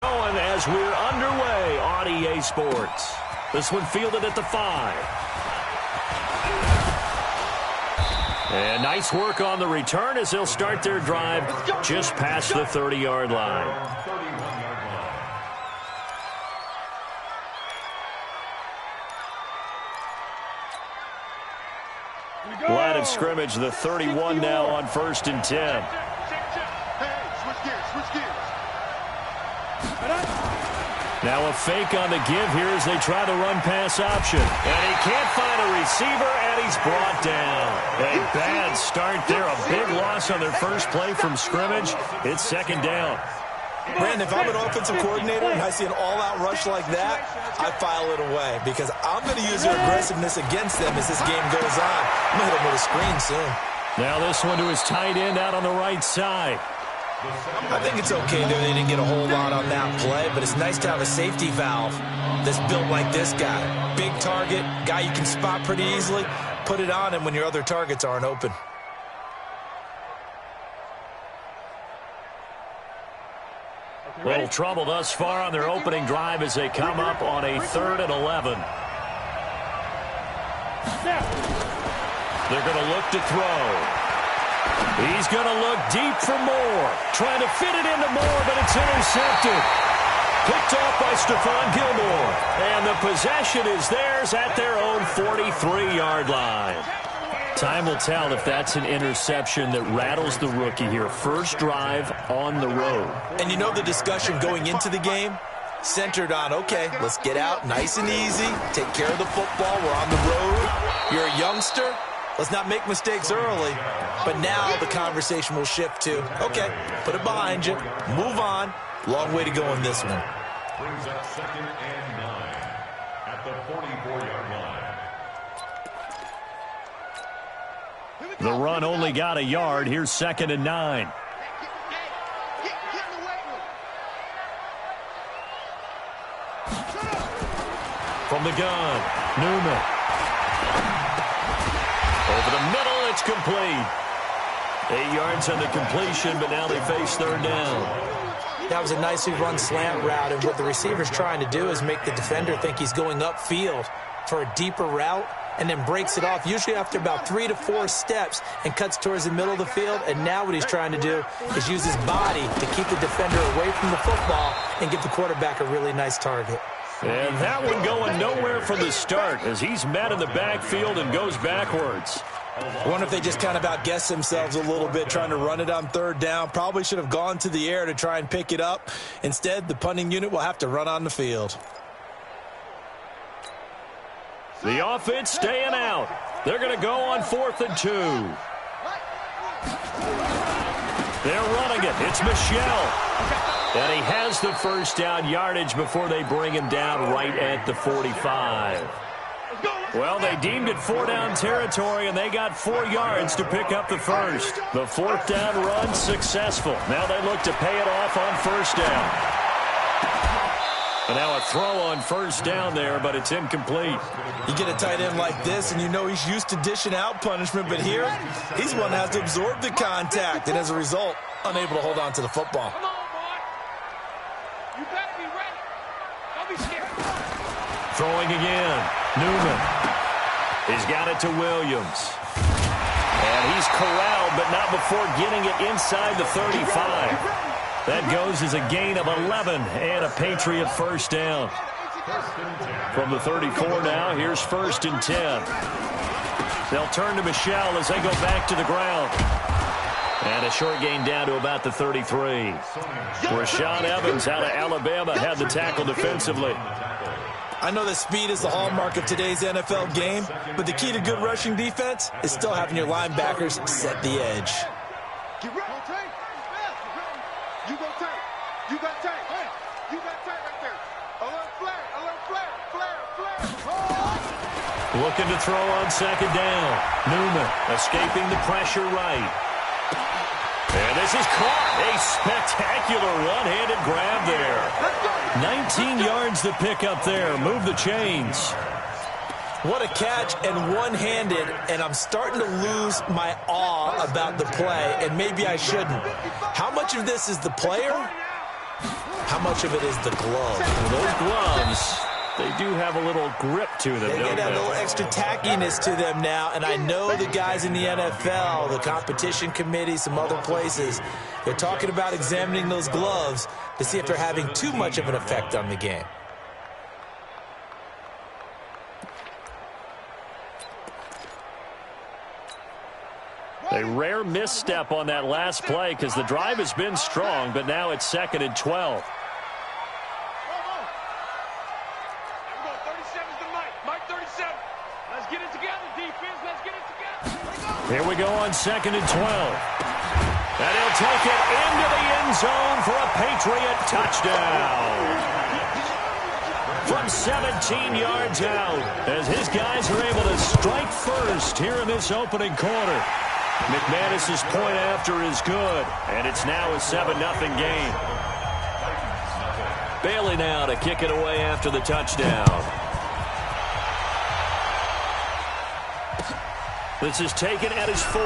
Speaker 1: one as we're underway on EA Sports. This one fielded at the 5. And nice work on the return as they'll start their drive just past the 30-yard line. Line of scrimmage, the 31 now on 1st and 10. Now a fake on the give here as they try the run-pass option. And he can't find a receiver, and he's brought down. A bad start there. A big loss on their first play from scrimmage. It's 2nd down.
Speaker 4: Brandon, if I'm an offensive coordinator and I see an all-out rush like that, I file it away because I'm going to use their aggressiveness against them as this game goes on. I'm going to hit them with a screen soon.
Speaker 1: Now this one to his tight end out on the right side.
Speaker 4: I think it's okay that they didn't get a whole lot on that play, but it's nice to have a safety valve that's built like this guy. Big target, guy you can spot pretty easily. Put it on him when your other targets aren't open.
Speaker 1: Little trouble thus far on their opening drive as they come up on a 3rd and 11. They're going to look to throw. He's going to look deep for Moore. Trying to fit it into Moore, but it's intercepted. Picked off by Stephon Gilmore. And the possession is theirs at their own 43-yard line. Time will tell if that's an interception that rattles the rookie here. First drive on the road.
Speaker 4: And you know the discussion going into the game? Centered on, okay, let's get out nice and easy. Take care of the football. We're on the road. You're a youngster. Let's not make mistakes early. But now the conversation will shift to, okay, put it behind you. Move on. Long way to go in this one.
Speaker 5: Brings up 2nd and 9 at the 44-yard line.
Speaker 1: The run only got a yard. Here's 2nd and 9. From the gun, Newman. Over the middle, it's complete. 8 yards on the completion, but now they face 3rd down.
Speaker 6: That was a nicely run slant route, and what the receiver's trying to do is make the defender think he's going upfield for a deeper route, and then breaks it off, usually after about 3 to 4 steps, and cuts towards the middle of the field. And now what he's trying to do is use his body to keep the defender away from the football and give the quarterback a really nice target.
Speaker 1: And that one going nowhere from the start as he's met in the backfield and goes backwards.
Speaker 4: I wonder if they just kind of outguessed themselves a little bit trying to run it on 3rd down. Probably should have gone to the air to try and pick it up. Instead, the punting unit will have to run on the field.
Speaker 1: The offense staying out. They're going to go on 4th and 2. They're running it. It's Michel. And he has the first down yardage before they bring him down right at the 45. Well, they deemed it 4-down territory, and they got 4 yards to pick up the first. The 4th down run successful. Now they look to pay it off on 1st down. And now a throw on 1st down there, but it's incomplete.
Speaker 4: You get a tight end like this, and you know he's used to dishing out punishment, but here, he's one that has to absorb the contact, and as a result, unable to hold on to the football.
Speaker 2: Come on, boy. You better be ready. Don't be scared.
Speaker 1: Throwing again. Newman. He's got it to Williams. And he's corralled, but not before getting it inside the 35. That goes as a gain of 11 and a Patriot first down. From the 34 now, here's 1st and 10. They'll turn to Michel as they go back to the ground. And a short gain down to about the 33. Rashaan Evans out of Alabama had the tackle defensively.
Speaker 4: I know that speed is the hallmark of today's NFL game, but the key to good rushing defense is still having your linebackers set the edge.
Speaker 3: Get ready. You go tight. You got tight. You got tight right there.
Speaker 1: Looking to throw on second down. Newman escaping the pressure right. And this is caught. A spectacular one-handed grab there. 19 yards to pick up there. Move the chains.
Speaker 6: What a catch, and one-handed, and I'm starting to lose my awe about the play, and maybe I shouldn't. How much of this is the player? How much of it is the glove?
Speaker 1: Well, those gloves, they do have a little grip to them,
Speaker 6: They
Speaker 1: don't
Speaker 6: get a
Speaker 1: they?
Speaker 6: little extra tackiness to them now, and I know the guys in the NFL, the competition committee, some other places, they're talking about examining those gloves to see if they're having too much of an effect on the game.
Speaker 1: A rare misstep on that last play because the drive has been strong, but now it's 2nd and 12. Here we go on 2nd and 12. And he'll take it into the end zone for a Patriot touchdown. From 17 yards out, as his guys are able to strike first here in this opening quarter. McManus's point after is good, and it's now a 7-0 game. Bailey now to kick it away after the touchdown. This is taken at his 4.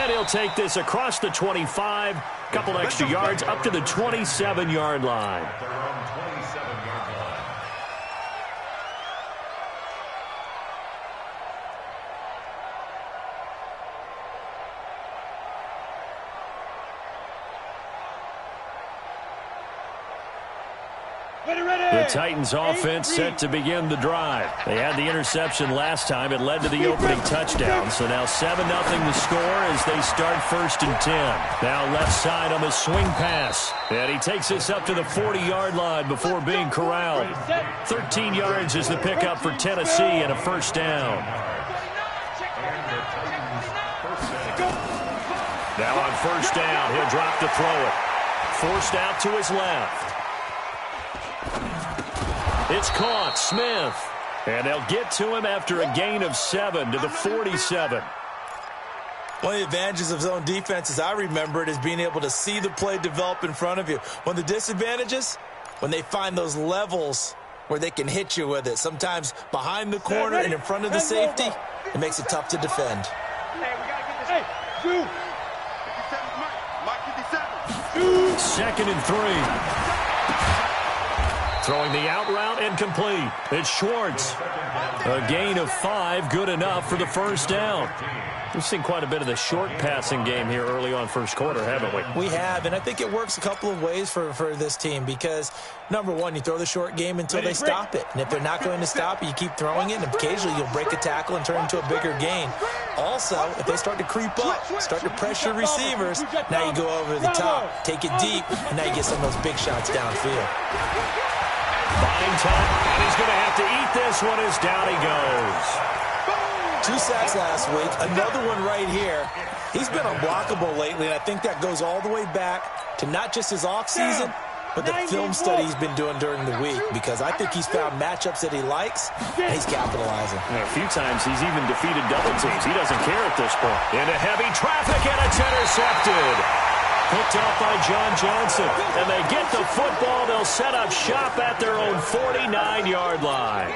Speaker 1: And he'll take this across the 25, couple extra yards up to the 27-yard line. The Titans offense set to begin the drive. They had the interception last time. It led to the opening touchdown. So now 7-0 the score as they start 1st and 10. Now left side on the swing pass. And he takes this up to the 40-yard line before being corralled. 13 yards is the pickup for Tennessee and a 1st down. Now on 1st down, he'll drop to throw it. Forced out to his left. It's caught, Smith. And they'll get to him after a gain of 7 to the 47.
Speaker 6: One of the advantages of zone defense, as I remember it, is being able to see the play develop in front of you. One of the disadvantages, when they find those levels where they can hit you with it, sometimes behind the corner and in front of the safety, it makes it tough to defend.
Speaker 1: Second and 3. Throwing the out route and complete. It's Schwartz. A gain of 5, good enough for the 1st down. We've seen quite a bit of the short passing game here early on 1st quarter, haven't we?
Speaker 6: We have, and I think it works a couple of ways for this team because, number one, you throw the short game until they stop it. And if they're not going to stop it, you keep throwing it, and occasionally you'll break a tackle and turn into a bigger gain. Also, if they start to creep up, start to pressure receivers, now you go over the top, take it deep, and now you get some of those big shots downfield.
Speaker 1: Buying time, and he's going to have to eat this one as down he goes.
Speaker 6: 2 sacks last week, another one right here. He's been unblockable lately, and I think that goes all the way back to not just his offseason, but the film study he's been doing during the week, because I think he's found matchups that he likes, and he's capitalizing.
Speaker 1: A few times he's even defeated double teams. He doesn't care at this point. Into heavy traffic, and it's intercepted. Picked off by John Johnson, and they get the football. They'll set up shop at their own 49-yard line.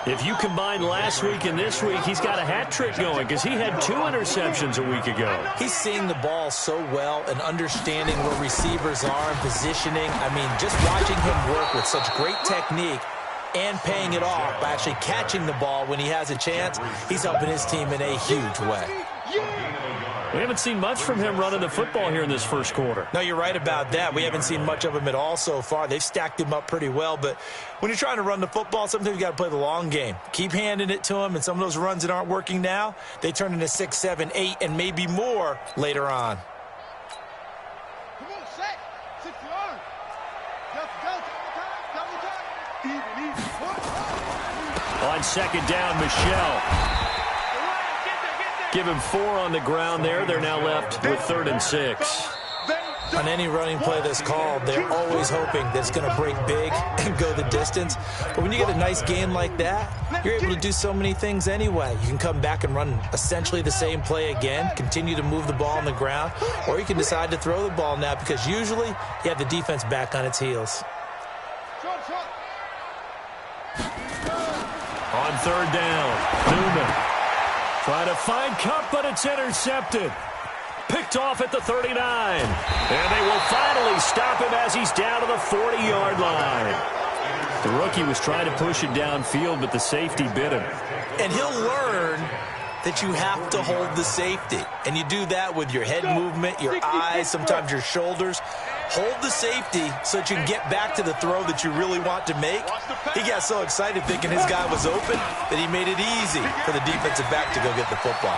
Speaker 1: If you combine last week and this week, he's got a hat trick going because he had 2 interceptions a week ago.
Speaker 6: He's seeing the ball so well and understanding where receivers are and positioning. I mean, just watching him work with such great technique and paying it off by actually catching the ball when he has a chance, he's helping his team in a huge way.
Speaker 1: We haven't seen much from him running the football here in this 1st quarter.
Speaker 6: No, you're right about that. We haven't seen much of him at all so far. They've stacked him up pretty well, but when you're trying to run the football, sometimes you got to play the long game. Keep handing it to him, and some of those runs that aren't working now, they turn into 6, 7, 8, and maybe more later on.
Speaker 3: Come on, Shaq. 60 yards.
Speaker 1: On 2nd down, Michelle. Give him 4 on the ground there. They're now left with 3rd and 6.
Speaker 6: On any running play that's called, they're always hoping that it's going to break big and go the distance. But when you get a nice game like that, you're able to do so many things anyway. You can come back and run essentially the same play again, continue to move the ball on the ground, or you can decide to throw the ball now because usually you have the defense back on its heels.
Speaker 1: On third down, Newman trying to find Cup, but it's intercepted. Picked off at the 39. And they will finally stop him as he's down to the 40-yard line. The rookie was trying to push it downfield, but the safety bit him.
Speaker 6: And he'll learn that you have to hold the safety. And you do that with your head movement, your eyes, sometimes your shoulders. Hold the safety so that you can get back to the throw that you really want to make. He got so excited thinking his guy was open that he made it easy for the defensive back to go get the football.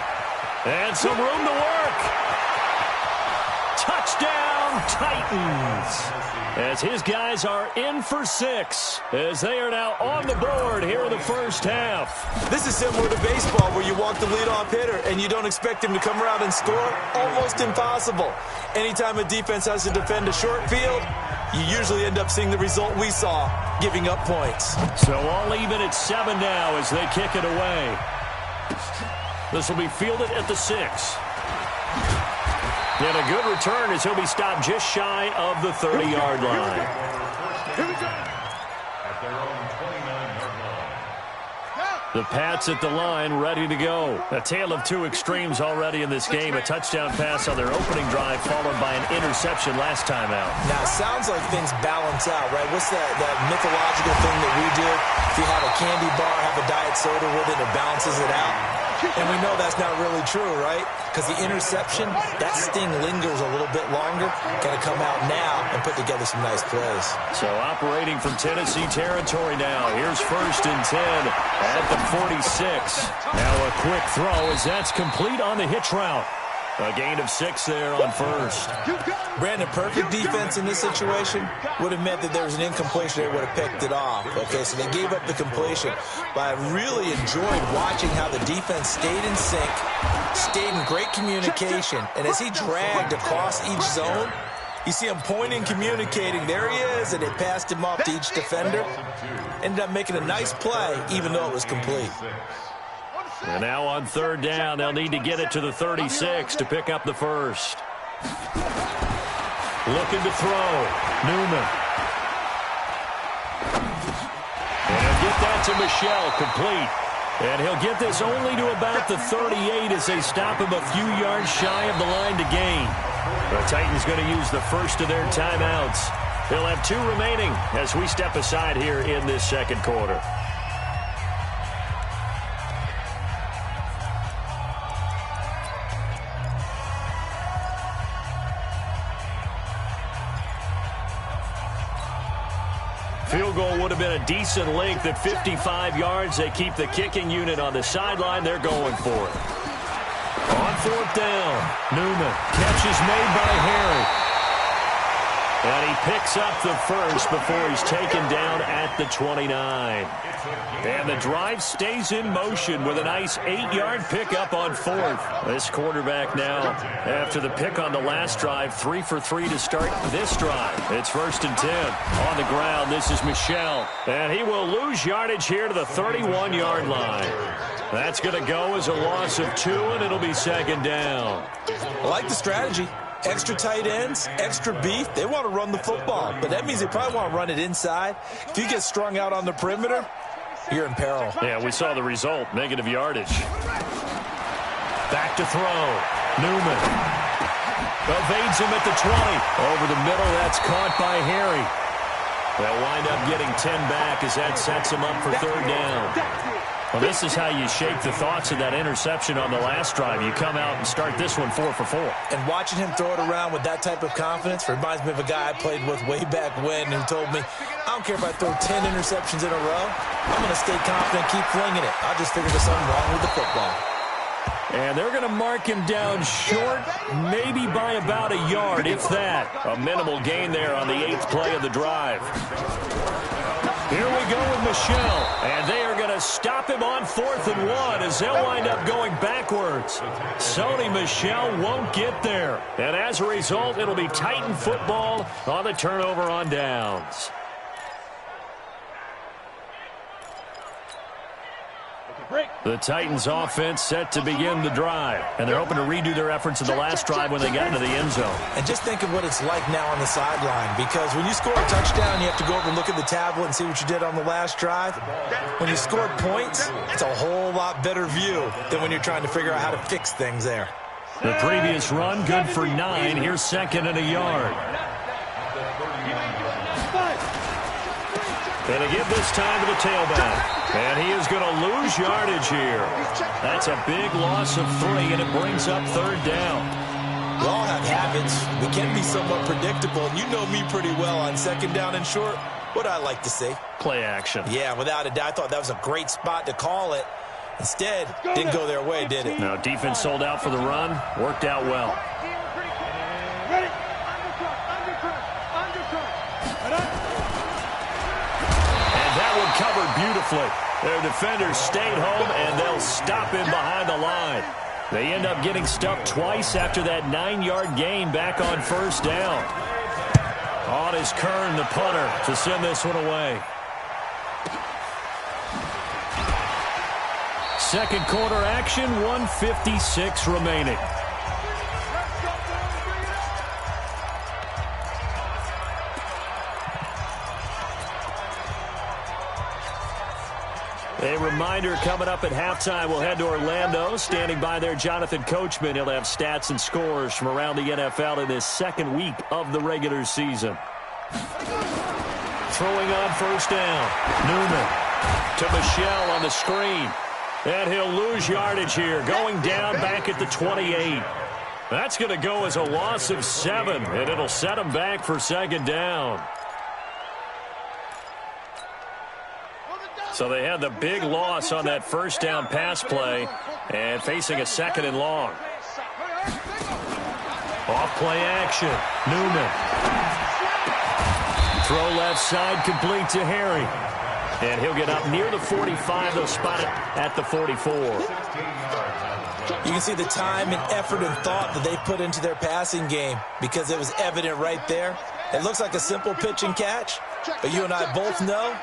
Speaker 1: And some room to work. Touchdown, Titans. As his guys are in for 6, as they are now on the board here in the first half.
Speaker 6: This is similar to baseball where you walk the leadoff hitter and you don't expect him to come around and score. Almost impossible. Anytime a defense has to defend a short field, you usually end up seeing the result we saw, giving up points.
Speaker 1: So all even at 7 now as they kick it away. This will be fielded at the 6. And a good return as he'll be stopped just shy of the 30-yard line.
Speaker 5: At their own 29-yard line.
Speaker 1: The Pats at the line, ready to go. A tale of two extremes already in this game. A touchdown pass on their opening drive, followed by an interception last time out.
Speaker 6: Now, it sounds like things balance out, right? What's that mythological thing that we do? If you have a candy bar, have a diet soda with it, it balances it out. And we know that's not really true, right? Because the interception, that sting lingers a little bit longer. Got to come out now and put together some nice plays.
Speaker 1: So operating from Tennessee territory now. Here's 1st and 10 at the 46. Now a quick throw as that's complete on the hitch route. A gain of 6 there on 1st.
Speaker 6: Brandon, perfect defense in this situation would have meant that there was an incompletion. They would have picked it off. Okay, so they gave up the completion. But I really enjoyed watching how the defense stayed in sync, stayed in great communication. And as he dragged across each zone, you see him pointing, communicating. There he is, and they passed him off to each defender. Ended up making a nice play, even though it was complete.
Speaker 1: And now on 3rd down, they'll need to get it to the 36 to pick up the 1st. Looking to throw. Newman. And he'll get that to Michel, complete. And he'll get this only to about the 38 as they stop him a few yards shy of the line to gain. The Titans going to use the first of their timeouts. They'll have 2 remaining as we step aside here in this second quarter. Field goal would have been a decent length at 55 yards. They keep the kicking unit on the sideline. They're going for it. On 4th down, Newman. Catch is made by Harry. And he picks up the 1st before he's taken down at the 29. And the drive stays in motion with a nice 8-yard pickup on 4th. This quarterback now, after the pick on the last drive, 3 for 3 to start this drive. It's 1st and 10. On the ground, this is Michel. And he will lose yardage here to the 31-yard line. That's going to go as a loss of 2, and it'll be 2nd down.
Speaker 6: I like the strategy. Extra tight ends, extra beef. They want to run the football, but that means they probably want to run it inside. If you get strung out on the perimeter, you're in peril.
Speaker 1: Yeah, we saw the result, negative yardage. Back to throw. Newman evades him at the 20. Over the middle, that's caught by Harry. They'll wind up getting 10 back as that sets him up for 3rd down. Well, this is how you shake the thoughts of that interception on the last drive. You come out and start this one 4 for 4.
Speaker 6: And watching him throw it around with that type of confidence reminds me of a guy I played with way back when who told me, I don't care if I throw 10 interceptions in a row. I'm going to stay confident, keep flinging it. I just figured there's something wrong with the football.
Speaker 1: And they're going to mark him down short, maybe by about a yard, if that. A minimal gain there on the 8th play of the drive. Here we go with Michel, and they are going to stop him on 4th and 1 as they'll wind up going backwards. Sony Michel won't get there, and as a result, it'll be Titan football on the turnover on downs. The Titans offense set to begin the drive, and they're hoping to redo their efforts in the last drive when they got into the end zone.
Speaker 6: And just think of what it's like now on the sideline, because when you score a touchdown, you have to go over and look at the tablet and see what you did on the last drive. When you score points, it's a whole lot better view than when you're trying to figure out how to fix things there.
Speaker 1: The previous run, good for 9. Here's 2nd and a yard. And to give this time to the tailback. And he is going to lose yardage here. That's a big loss of 3, and it brings up 3rd down.
Speaker 6: We all have habits. We can be somewhat predictable. And you know me pretty well on 2nd down and short. What I like to see?
Speaker 1: Play action.
Speaker 6: Yeah, without a doubt. I thought that was a great spot to call it. Instead, didn't go their way, did it?
Speaker 1: No, defense sold out for the run. Worked out well.
Speaker 2: Ready?
Speaker 1: That one covered beautifully. Their defenders stayed home, and they'll stop him behind the line. They end up getting stuffed twice after that 9-yard gain back on 1st down. On is Kern, the punter, to send this one away. 2nd quarter action, 1:56 remaining. A reminder coming up at halftime, we'll head to Orlando. Standing by there, Jonathan Coachman. He'll have stats and scores from around the NFL in this 2nd week of the regular season. Throwing on 1st down. Newman to Michel on the screen. And he'll lose yardage here, going down back at the 28. That's going to go as a loss of 7, and it'll set him back for 2nd down. So they had the big loss on that 1st down pass play and facing a 2nd and long. Off play action. Newman. Throw left side complete to Harry. And he'll get up near the 45. They'll spot it at the 44.
Speaker 6: You can see the time and effort and thought that they put into their passing game because it was evident right there. It looks like a simple pitch and catch, but you and I both know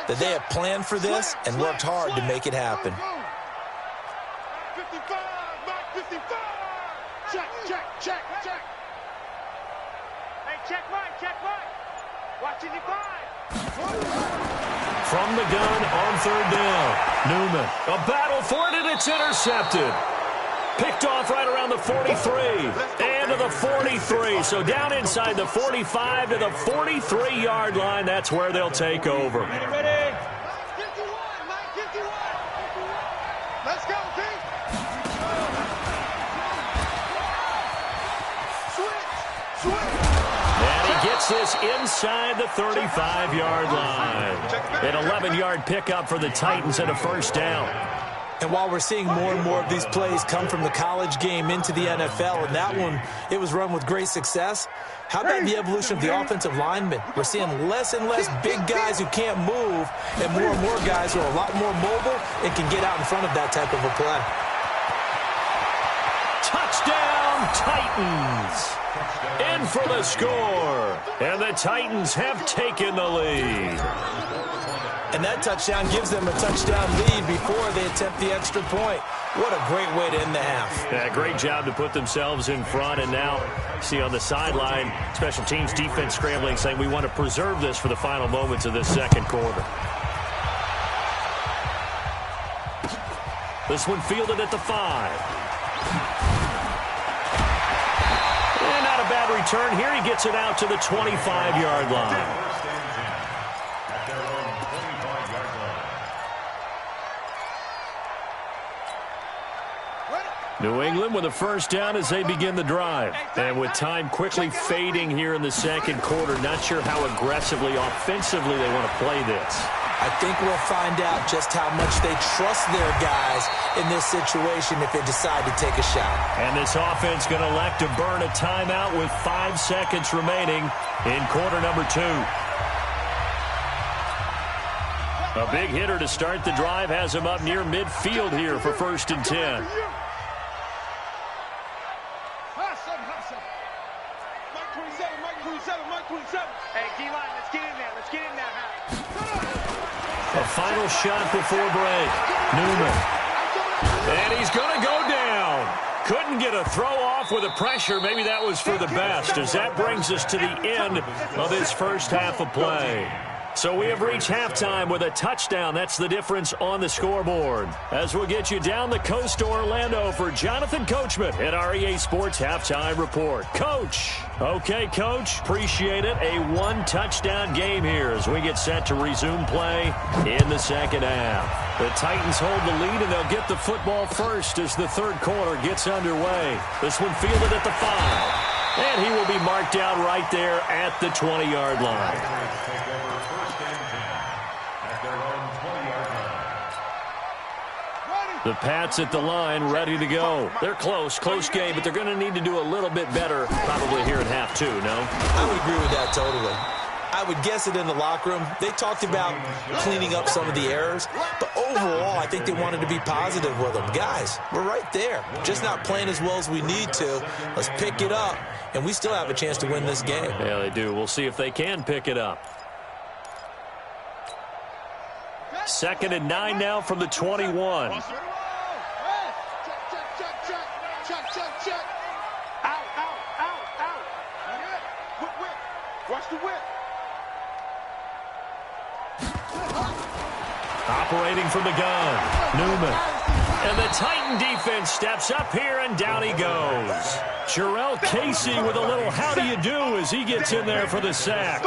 Speaker 6: that they have planned for this and worked hard to make it happen.
Speaker 2: 55, Mark 55. Check. Hey, check Mike. Watching the 5.
Speaker 1: From the gun on 3rd down. Newman. A battle for it, and it's intercepted. Picked off right around the 43 and to the 43. So down inside the 45 to the 43-yard line. That's where they'll take over.
Speaker 2: Ready? 51, Mike, 51. Let's go, Pete. Switch.
Speaker 1: And he gets this inside the 35-yard line. An 11-yard pickup for the Titans and a 1st down.
Speaker 6: And while we're seeing more and more of these plays come from the college game into the NFL, and that one, it was run with great success, how about the evolution of the offensive linemen? We're seeing less and less big guys who can't move, and more guys who are a lot more mobile and can get out in front of that type of a play.
Speaker 1: Touchdown, Titans! In for the score, and the Titans have taken the lead.
Speaker 6: And that touchdown gives them a touchdown lead before they attempt the extra point. What a great way to end the half.
Speaker 1: Yeah, great job to put themselves in front. And now, see on the sideline, special teams defense scrambling, saying we want to preserve this for the final moments of this 2nd quarter. This one fielded at the 5. And not a bad return. Here he gets it out to the 25-yard line. New England with a 1st down as they begin the drive. And with time quickly fading here in the 2nd quarter, not sure how aggressively, offensively they want to play this.
Speaker 6: I think we'll find out just how much they trust their guys in this situation if they decide to take a shot.
Speaker 1: And this offense going to elect to burn a timeout with 5 seconds remaining in quarter number 2. A big hitter to start the drive has him up near midfield here for 1st and 10.
Speaker 2: Hey, D-line, let's get in there. Let's get in there,
Speaker 1: A final shot before break. Newman. And he's going to go down. Couldn't get a throw off with the pressure. Maybe that was for the best, as that brings us to the end of this first half of play. So we have reached halftime with a touchdown. That's the difference on the scoreboard. As we'll get you down the coast to Orlando for Jonathan Coachman at our EA Sports Halftime Report. Coach. Okay, Coach. Appreciate it. A one-touchdown game here as we get set to resume play in the second half. The Titans hold the lead, and they'll get the football first as the third quarter gets underway. This one fielded at the 5. And he will be marked out right there at the 20-yard line. The Pats at the line, ready to go. They're close game, but they're going to need to do a little bit better probably here in half 2, no?
Speaker 4: I would agree with that totally. I would guess it in the locker room. They talked about cleaning up some of the errors, but overall, I think they wanted to be positive with them. Guys, we're right there. Just not playing as well as we need to. Let's pick it up, and we still have a chance to win this game.
Speaker 1: Yeah, they do. We'll see if they can pick it up. 2nd and 9 now from the 21.
Speaker 2: Watch the whip.
Speaker 1: Operating from the gun, Newman. And the Titan defense steps up here, and down he goes. Jarrell Casey with a little how do you do as he gets in there for the sack.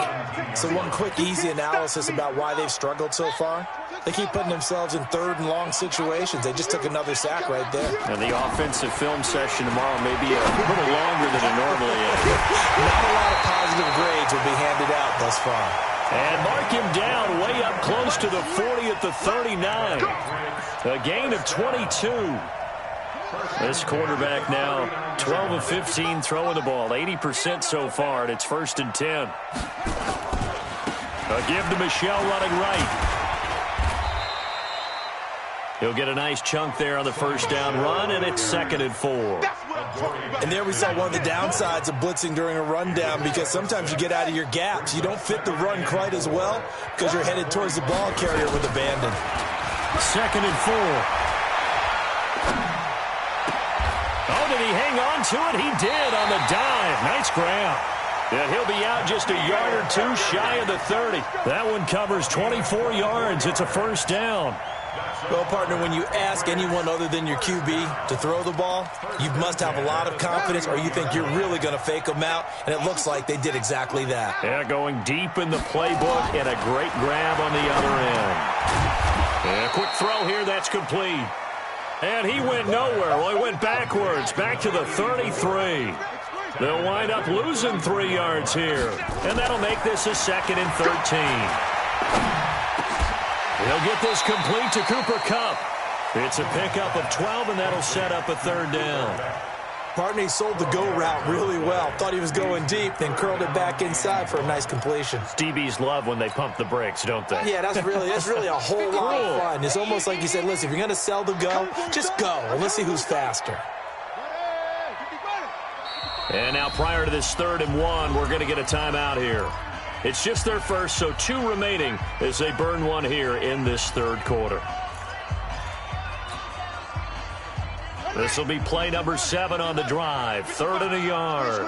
Speaker 4: So one quick, easy analysis about why they've struggled so far. They keep putting themselves in 3rd and long situations. They just took another sack right there.
Speaker 1: And the offensive film session tomorrow may be a little longer than it normally is.
Speaker 4: Not a lot of positive grades will be handed out thus far.
Speaker 1: And mark him down way up close to the 40 at the 39. A gain of 22. This quarterback now 12 of 15 throwing the ball, 80% so far, and it's 1st and 10. A give to Michelle running right. He'll get a nice chunk there on the first down run, and it's 2nd and 4.
Speaker 4: And there we saw one of the downsides of blitzing during a rundown, because sometimes you get out of your gaps. You don't fit the run quite as well because you're headed towards the ball carrier with abandon.
Speaker 1: 2nd and 4. Oh, did he hang on to it? He did on the dive. Nice grab. And he'll be out just a yard or two shy of the 30. That one covers 24 yards. It's a first down.
Speaker 4: Well, partner, when you ask anyone other than your QB to throw the ball, you must have a lot of confidence, or you think you're really going to fake them out, and it looks like they did exactly that.
Speaker 1: Yeah, going deep in the playbook, and a great grab on the other end. And a quick throw here, that's complete. And he went nowhere. Well, he went backwards, back to the 33. They'll wind up losing 3 yards here, and that'll make this a 2nd and 13. He'll get this complete to Cooper Kupp. It's a pickup of 12, and that'll set up a 3rd down.
Speaker 6: Partner, he sold the go route really well. Thought he was going deep, then curled it back inside for a nice completion.
Speaker 1: DBs love when they pump the brakes, don't they?
Speaker 6: Yeah, that's really a whole lot of fun. It's almost like you said, listen, if you're going to sell the go, just go. And let's see who's faster.
Speaker 1: And now prior to this 3rd and 1, we're going to get a timeout here. It's just their first, so 2 remaining as they burn one here in this 3rd quarter. This will be play number 7 on the drive. 3rd and a yard.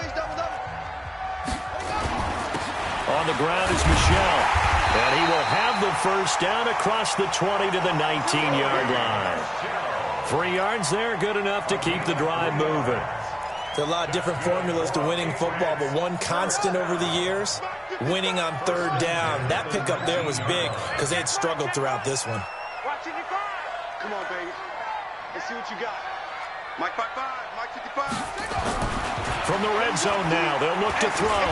Speaker 1: On the ground is Michelle. And he will have the first down across the 20 to the 19-yard line. 3 yards there, good enough to keep the drive moving.
Speaker 4: There are a lot of different formulas to winning football, but one constant over the years, winning on 3rd down. That pickup there was big because they had struggled throughout this one.
Speaker 2: Come on, baby. Let's see what you got. Mike 55, Mike 55.
Speaker 1: From the red zone now, they'll look to throw.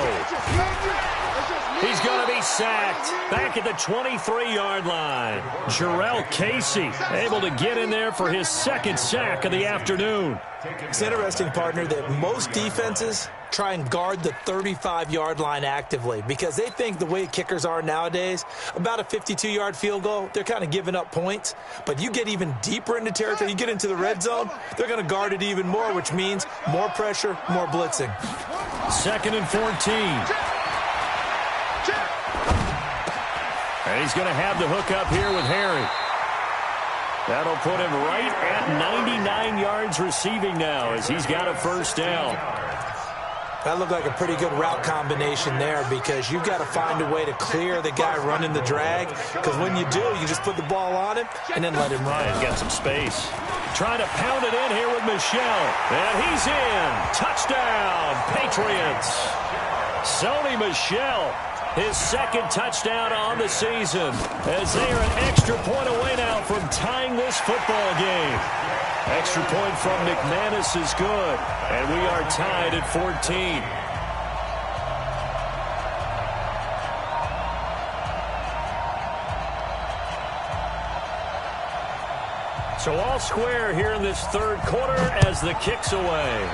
Speaker 1: He's going to be sacked back at the 23-yard line. Jarrell Casey able to get in there for his 2nd sack of the afternoon.
Speaker 4: It's interesting, partner, that most defenses
Speaker 6: try and guard the 35-yard line actively, because they think the way kickers are nowadays, about a 52-yard field goal, they're kind of giving up points. But you get even deeper into territory, you get into the red zone, they're going to guard it even more, which means more pressure, more blitzing.
Speaker 1: 2nd and 14. And he's going to have the hook up here with Harry. That'll put him right at 99 yards receiving now as he's got a first down.
Speaker 6: That looked like a pretty good route combination there, because you've got to find a way to clear the guy running the drag, because when you do, you just put the ball on him and then let him run.
Speaker 1: He's got some space. Trying to pound it in here with Michel. And he's in. Touchdown, Patriots. Sony Michel, his 2nd touchdown on the season, as they are an extra point away now from tying this football game. Extra point from McManus is good, and we are tied at 14. So all square here in this 3rd quarter as the kick's away.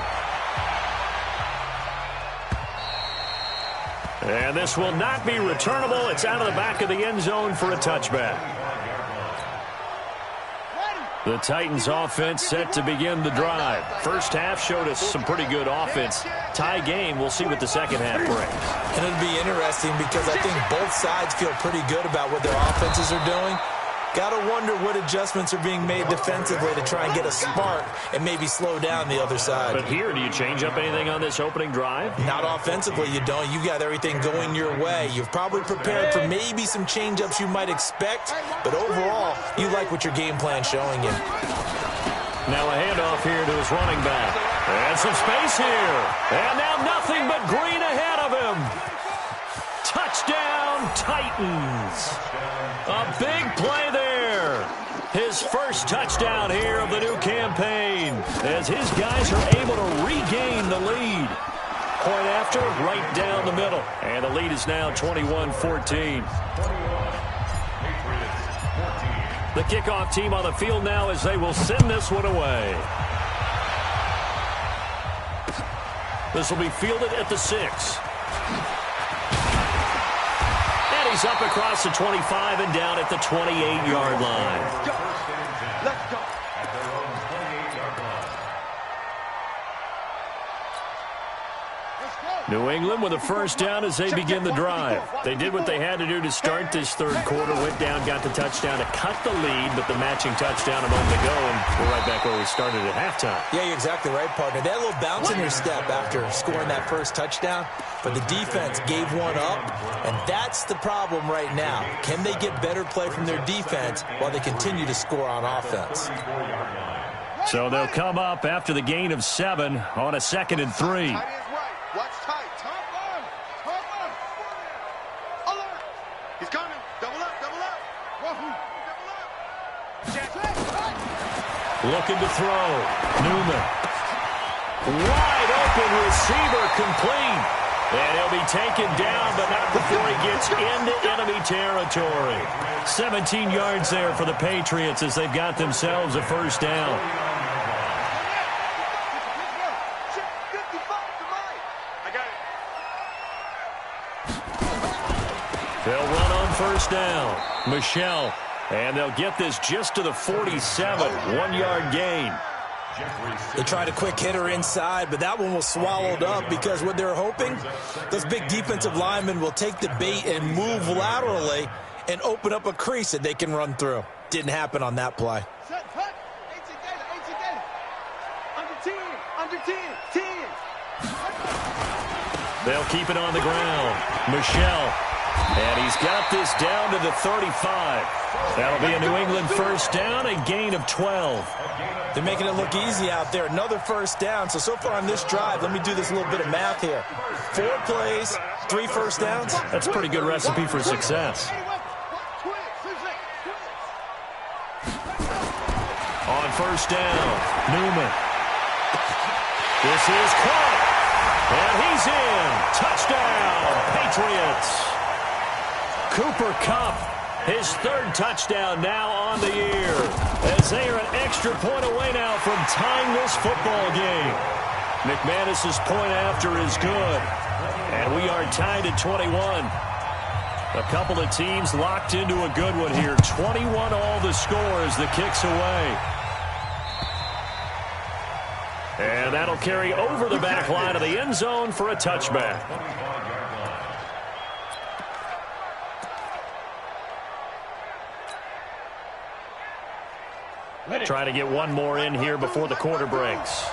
Speaker 1: And this will not be returnable. It's out of the back of the end zone for a touchback. The Titans offense set to begin the drive. First half showed us some pretty good offense. Tie game, we'll see what the second half brings.
Speaker 6: And it'll be interesting, because I think both sides feel pretty good about what their offenses are doing. Got to wonder what adjustments are being made defensively to try and get a spark and maybe slow down the other side.
Speaker 1: But here, do you change up anything on this opening drive?
Speaker 6: Not offensively, you don't. You got everything going your way. You've probably prepared for maybe some change-ups you might expect, but overall, you like what your game plan's showing you.
Speaker 1: Now a handoff here to his running back. And some space here. And now nothing but green ahead of him. Touchdown, Titans. A big play there. His first touchdown here of the new campaign, as his guys are able to regain the lead. Point after, right down the middle. And the lead is now 21-14. The kickoff team on the field now as they will send this one away. This will be fielded at the 6. He's up across the 25 and down at the 28-yard line.
Speaker 3: Let's go.
Speaker 1: New England with a first down as they begin the drive. They did what they had to do to start this 3rd quarter. Went down, got the touchdown to cut the lead, but the matching touchdown a moment ago, and we're right back where we started at halftime.
Speaker 6: Yeah, you're exactly right, partner. They had a little bounce in their step after scoring that first touchdown, but the defense gave one up, and that's the problem right now. Can they get better play from their defense while they continue to score on offense?
Speaker 1: So they'll come up after the gain of 7 on a 2nd and 3.
Speaker 3: Watch tight. Top one. Alert.
Speaker 2: He's coming. Double up, double up.
Speaker 3: Wahoo.
Speaker 1: Looking to throw. Newman. Wide open receiver, complete. And he'll be taken down, but not before he gets into enemy territory. 17 yards there for the Patriots as they've got themselves a first down. They'll run on first down. Michel. And they'll get this just to the 47. 1-yard gain.
Speaker 6: They tried a quick hitter inside, but that one was swallowed up because what they're hoping, those big defensive linemen will take the bait and move laterally and open up a crease that they can run through. Didn't happen on that play.
Speaker 3: Under 10.
Speaker 1: They'll keep it on the ground. Michel. And he's got this down to the 35. That'll be a New England first down, a gain of 12.
Speaker 6: They're making it look easy out there. Another first down. So far on this drive, let me do this little bit of math here. 4 plays, 3 first downs.
Speaker 1: That's a pretty good recipe for success. On first down, Newman. This is caught. And he's in. Touchdown, Patriots. Cooper Kupp, his 3rd touchdown now on the year, as they are an extra point away now from tying this football game. McManus's point after is good. And we are tied at 21. A couple of teams locked into a good one here. 21 all the score as the kick's away. And that'll carry over the back line of the end zone for a touchback. Trying to get one more in here before the quarter breaks.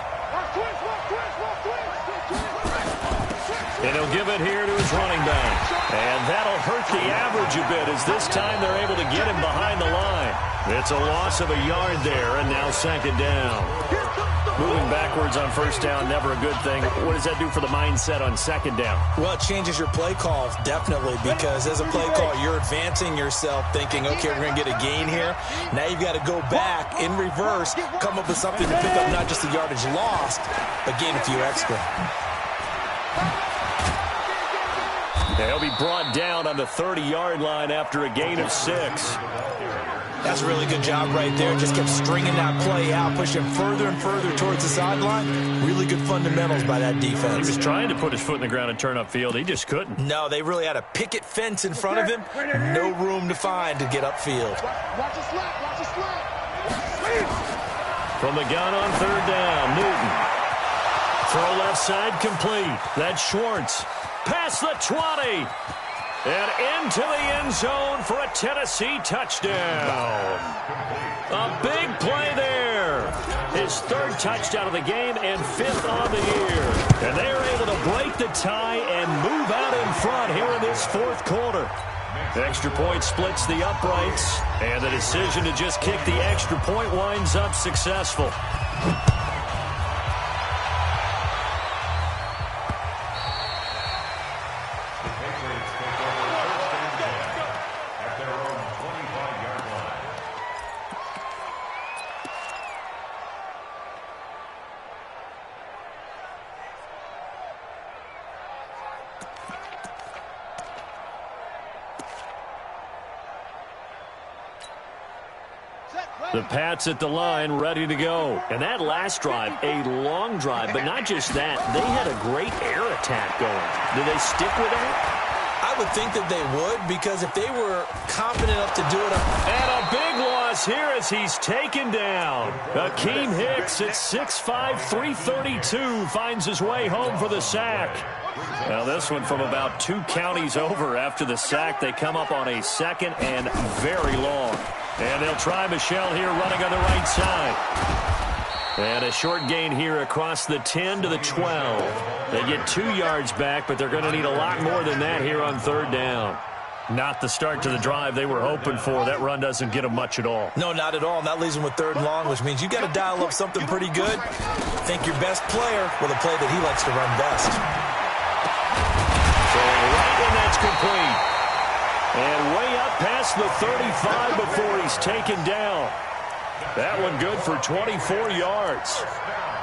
Speaker 1: And he'll give it here to his running back. And that'll hurt the average a bit as this time they're able to get him behind the line. It's a loss of a yard there, and now second down. Moving backwards on first down, never a good thing. What does that do for the mindset on second down?
Speaker 4: Well, it changes your play call, definitely, because as a play call, you're advancing yourself thinking, okay, we're going to get a gain here. Now you've got to go back in reverse, come up with something to pick up not just the yardage lost, but gain a few extra.
Speaker 1: He'll be brought down on the 30-yard line after a gain of 6.
Speaker 4: That's a really good job right there. Just kept stringing that play out, pushing further and further towards the sideline. Really good fundamentals by that defense.
Speaker 1: He was trying to put his foot in the ground and turn upfield. He just couldn't.
Speaker 4: No, they really had a picket fence in front of him. No room to find to get upfield.
Speaker 3: Watch the slap. Watch the slap.
Speaker 1: From the gun on third down, Newton. Throw left side complete. That's Schwartz. Past the 20. And into the end zone for a Tennessee touchdown. A big play there. His third touchdown of the game and 5th on the year. And they're able to break the tie and move out in front here in this 4th quarter. The extra point splits the uprights, and the decision to just kick the extra point winds up successful. The Pats at the line, ready to go. And that last drive, a long drive, but not just that. They had a great air attack going. Do they stick with that?
Speaker 4: I would think that they would, because if they were confident enough to do it.
Speaker 1: And a big loss here as he's taken down. Akeem Hicks at 6'5", 332 finds his way home for the sack. Now this one from about 2 counties over after the sack. They come up on a 2nd and very long. And they'll try Michel here running on the right side. And a short gain here across the 10 to the 12. They get 2 yards back, but they're going to need a lot more than that here on third down. Not the start to the drive they were hoping for. That run doesn't get them much at all.
Speaker 4: No, not at all. And that leaves them with 3rd and long, which means you got to dial up something pretty good. Think your best player with a play that he likes to run best.
Speaker 1: Throwing right, and that's complete. And way up past the 35 before he's taken down. That one good for 24 yards.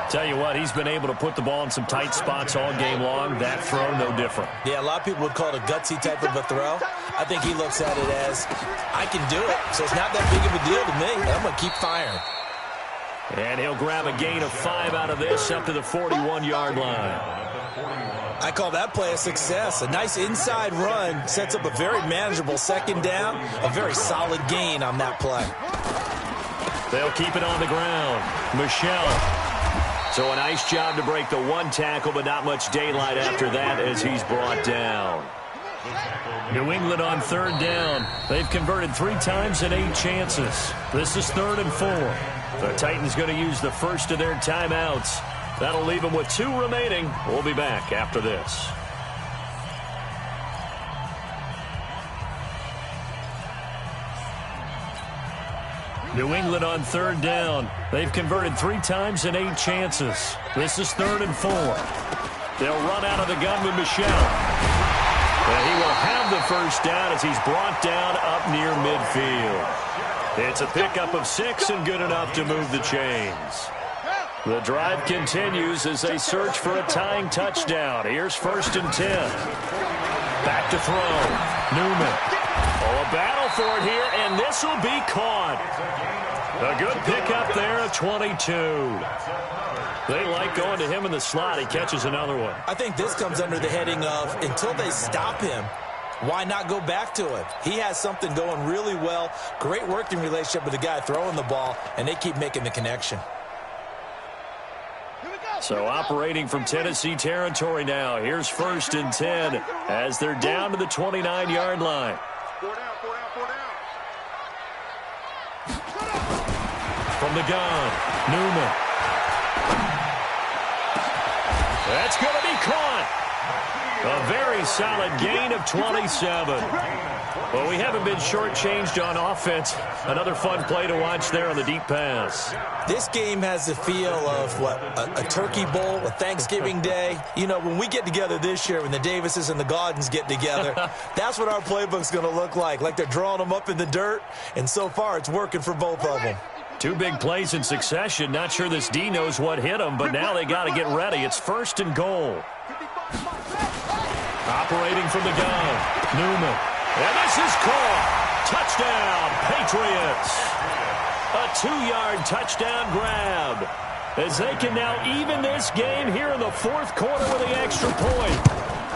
Speaker 1: Tell you what, he's been able to put the ball in some tight spots all game long. That throw, no different.
Speaker 4: Yeah, a lot of people would call it a gutsy type of a throw. I think he looks at it as, I can do it, so it's not that big of a deal to me. I'm going to keep firing.
Speaker 1: And he'll grab a gain of 5 out of this up to the 41-yard line.
Speaker 4: I call that play a success. A nice inside run sets up a very manageable 2nd down. A very solid gain on that play.
Speaker 1: They'll keep it on the ground. Michel. So a nice job to break the 1 tackle, but not much daylight after that as he's brought down. New England on third down. They've converted 3 times in 8 chances. This is 3rd and 4. The Titans going to use the first of their timeouts. That'll leave them with 2 remaining. We'll be back after this. New England on third down. They've converted 3 times in 8 chances. This is 3rd and 4. They'll run out of the gun with Michel. And he will have the first down as he's brought down up near midfield. It's a pickup of 6 and good enough to move the chains. The drive continues as they search for a tying touchdown. Here's 1st and 10. Back to throw. Newman. Oh, a battle for it here, and this will be caught. A good pickup there at 22. They like going to him in the slot. He catches another one.
Speaker 6: I think this comes under the heading of until they stop him, why not go back to him? He has something going really well. Great working relationship with the guy throwing the ball, and they keep making the connection.
Speaker 1: So operating from Tennessee territory now. Here's 1st and 10 as they're down to the 29-yard line.
Speaker 2: 4 down, 4 down, 4 down.
Speaker 1: From the gun, Newman. That's going to be caught. A very solid gain of 27. Well, we haven't been shortchanged on offense. Another fun play to watch there on the deep pass.
Speaker 6: This game has the feel of, what, a turkey bowl, a Thanksgiving day. You know, when we get together this year, when the Davises and the Gaudens get together, that's what our playbook's going to look like. Like they're drawing them up in the dirt, and so far it's working for both of them.
Speaker 1: 2 big plays in succession. Not sure this D knows what hit him, but now they got to get ready. It's 1st and goal. Operating from the gun, Newman. And this is caught. Touchdown, Patriots. A 2-yard touchdown grab. As they can now even this game here in the 4th quarter with the extra point.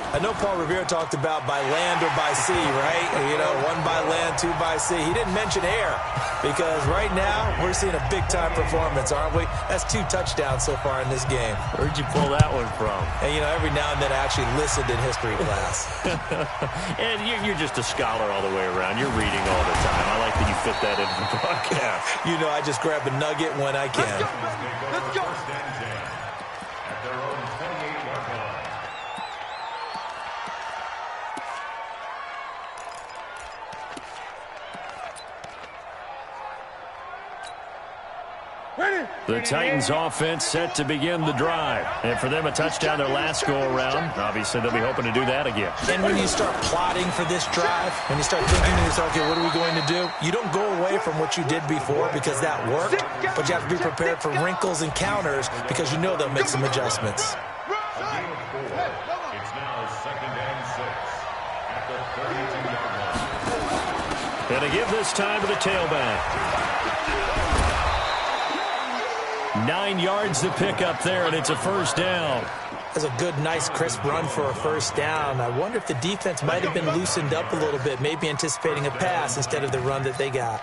Speaker 6: I know Paul Revere talked about by land or by sea, right? You know, 1 by land, 2 by sea. He didn't mention air because right now we're seeing a big-time performance, aren't we? That's 2 touchdowns so far in this game.
Speaker 1: Where'd you pull that one from?
Speaker 6: And, you know, every now and then I actually listened in history class.
Speaker 1: And you're just a scholar all the way around. You're reading all the time. I like that you fit that into the broadcast.
Speaker 6: You know, I just grab a nugget when I can.
Speaker 2: Let's go.
Speaker 5: At their own 28-yard line.
Speaker 1: The Titans offense set to begin the drive. And for them, a touchdown their last go-around. Obviously, they'll be hoping to do that again.
Speaker 6: And when you start plotting for this drive, when you start thinking to yourself, okay, what are we going to do? You don't go away from what you did before because that worked, but you have to be prepared for wrinkles and counters because you know they'll make some adjustments.
Speaker 5: A gain of 4. It's now 2nd and 6 at the 32-yard line.
Speaker 1: And to give this time to the tailback. 9 yards to pick up there, and it's a 1st down.
Speaker 6: That's a good, nice, crisp run for a 1st down. I wonder if the defense might have been loosened up a little bit, maybe anticipating a pass instead of the run that they got.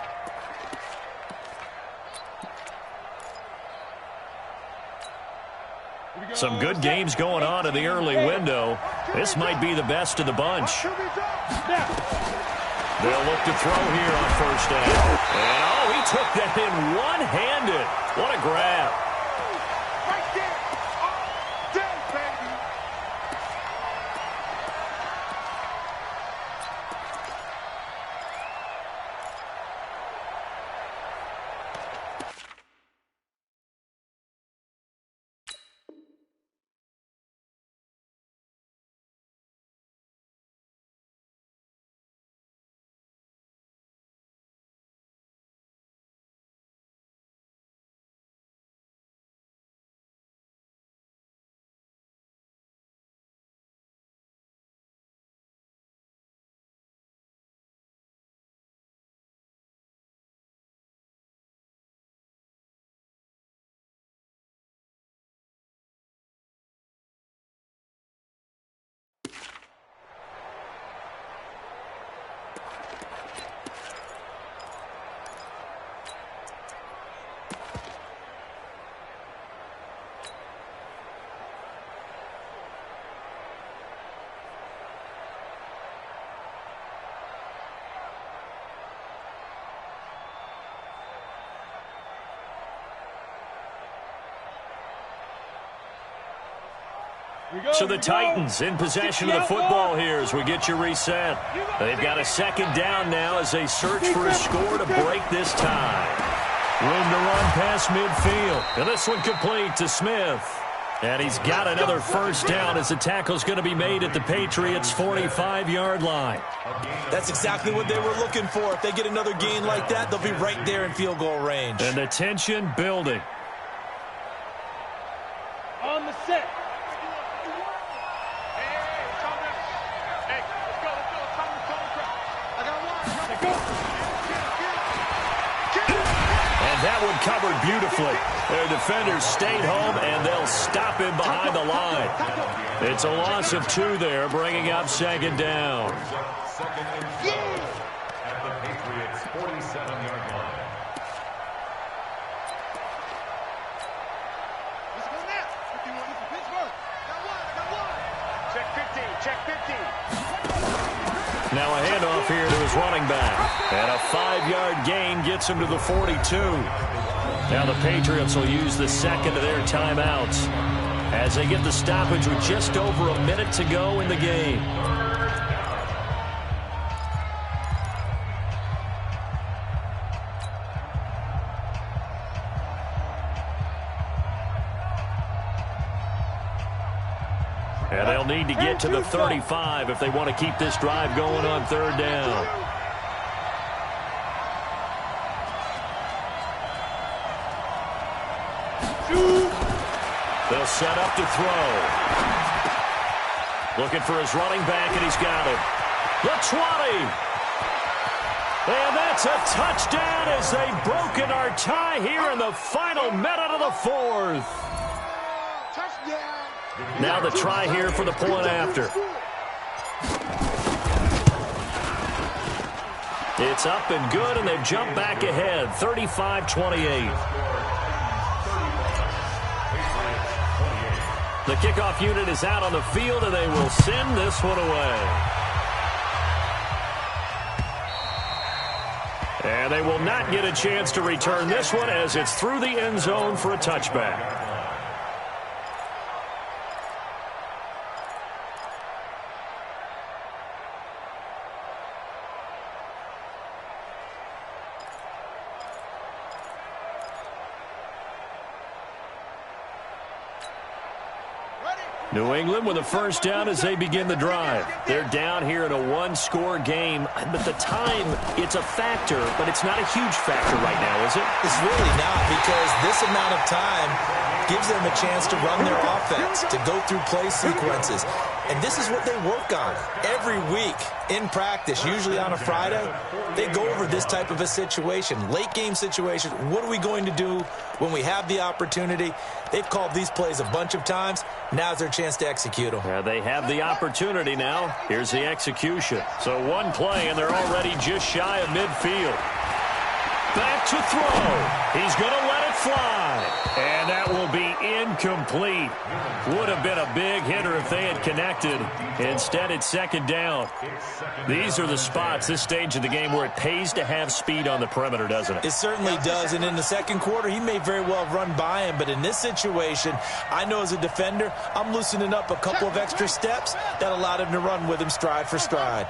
Speaker 1: Some good games going on in the early window. This might be the best of the bunch. They'll look to throw here on 1st down. And, oh, he took that in one-handed. What a grab.
Speaker 3: Right there. All day, baby.
Speaker 1: So the Titans in possession of the football here as we get you reset. They've got a 2nd down now as they search for a score to break this tie. Room to run past midfield. And this one complete to Smith. And he's got another 1st down as the tackle's going to be made at the Patriots' 45-yard line.
Speaker 6: That's exactly what they were looking for. If they get another gain like that, they'll be right there in field goal range.
Speaker 1: And the tension building.
Speaker 3: On the set.
Speaker 1: And covered beautifully. Their defenders stayed home, and they'll stop him behind the line. It's a loss of 2 there, bringing up second down.
Speaker 5: Second and 7 at the Patriots' 47-yard line.
Speaker 3: Let's go now. 51 for Pittsburgh. Got one.
Speaker 2: Check 50. Check 50.
Speaker 1: Now a handoff here to his running back. And a 5-yard gain gets him to the 42. Now the Patriots will use the second of their timeouts as they get the stoppage with just over a minute to go in the game. And they'll need to get to the 35 if they want to keep this drive going on third down. They'll set up to throw. Looking for his running back, and he's got him. The 20. And that's a touchdown as they've broken our tie here in the final minute of the 4th.
Speaker 3: Touchdown.
Speaker 1: Now the try here for the point after. It's up and good, and they've jumped back ahead, 35-28. The kickoff unit is out on the field, and they will send this one away. And they will not get a chance to return this one as it's through the end zone for a touchback. New England with a first down as they begin the drive. They're down here in a 1-score game, but the time, it's a factor, but it's not a huge factor right now, is it?
Speaker 6: It's really not, because this amount of time gives them a chance to run their offense, to go through play sequences. And this is what they work on every week in practice, usually on a Friday. They go over this type of a situation, late game situation. What are we going to do when we have the opportunity? They've called these plays a bunch of times. Now's their chance to execute them.
Speaker 1: Yeah, they have the opportunity now. Here's the execution. So one play, and they're already just shy of midfield. Back to throw. He's going to let it fly. And that will be incomplete. Would have been a big hitter if they had connected. Instead, it's second down. These are the spots, this stage of the game, where it pays to have speed on the perimeter, doesn't it?
Speaker 6: It certainly does. And in the second quarter, he may very well have run by him. But in this situation, I know as a defender, I'm loosening up a couple of extra steps that allowed him to run with him stride for stride.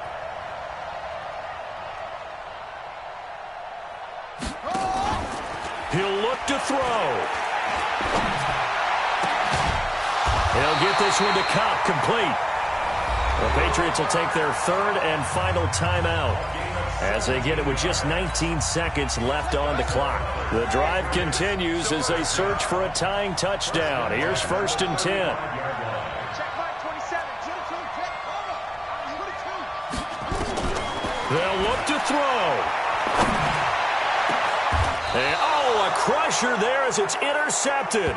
Speaker 1: He'll look to throw. He'll get this one to Cup, complete. The Patriots will take their third and final timeout as they get it with just 19 seconds left on the clock. The drive continues as they search for a tying touchdown. Here's 1st and 10.
Speaker 3: Check back 27.
Speaker 1: They'll look to throw. And, a crusher there as it's intercepted.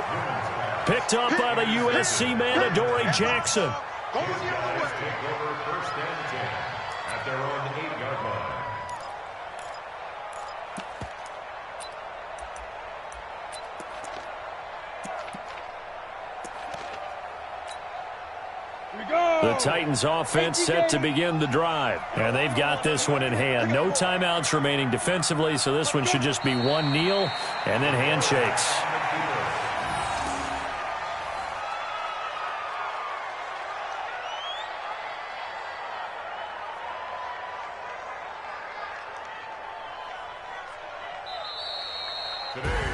Speaker 1: Picked up by the USC man, Adoree Jackson.
Speaker 3: Going the other way.
Speaker 5: Take over 1st and 10 at their own 8-yard line.
Speaker 1: The Titans offense set to begin the drive, and they've got this one in hand. No timeouts remaining defensively, so this one should just be one kneel and then handshakes.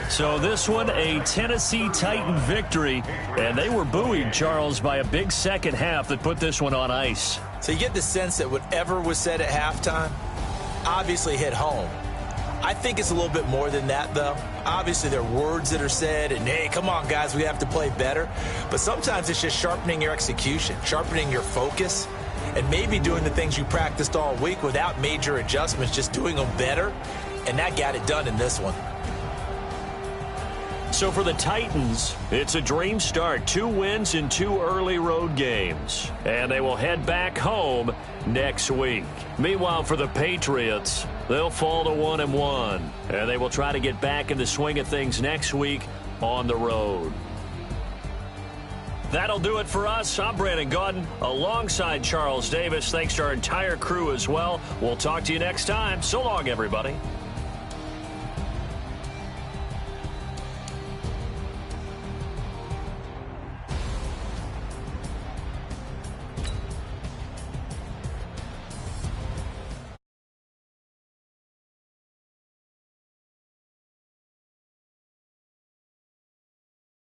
Speaker 1: So this one, a Tennessee Titan victory, and they were buoyed, Charles, by a big second half that put this one on ice.
Speaker 6: So you get the sense that whatever was said at halftime obviously hit home. I think it's a little bit more than that, though. Obviously, there are words that are said, and, hey, come on, guys, we have to play better. But sometimes it's just sharpening your execution, sharpening your focus, and maybe doing the things you practiced all week without major adjustments, just doing them better, and that got it done in this one.
Speaker 1: So for the Titans, it's a dream start. 2 wins in 2 early road games. And they will head back home next week. Meanwhile, for the Patriots, they'll fall to 1-1. And they will try to get back in the swing of things next week on the road. That'll do it for us. I'm Brandon Gaudin alongside Charles Davis. Thanks to our entire crew as well. We'll talk to you next time. So long, everybody.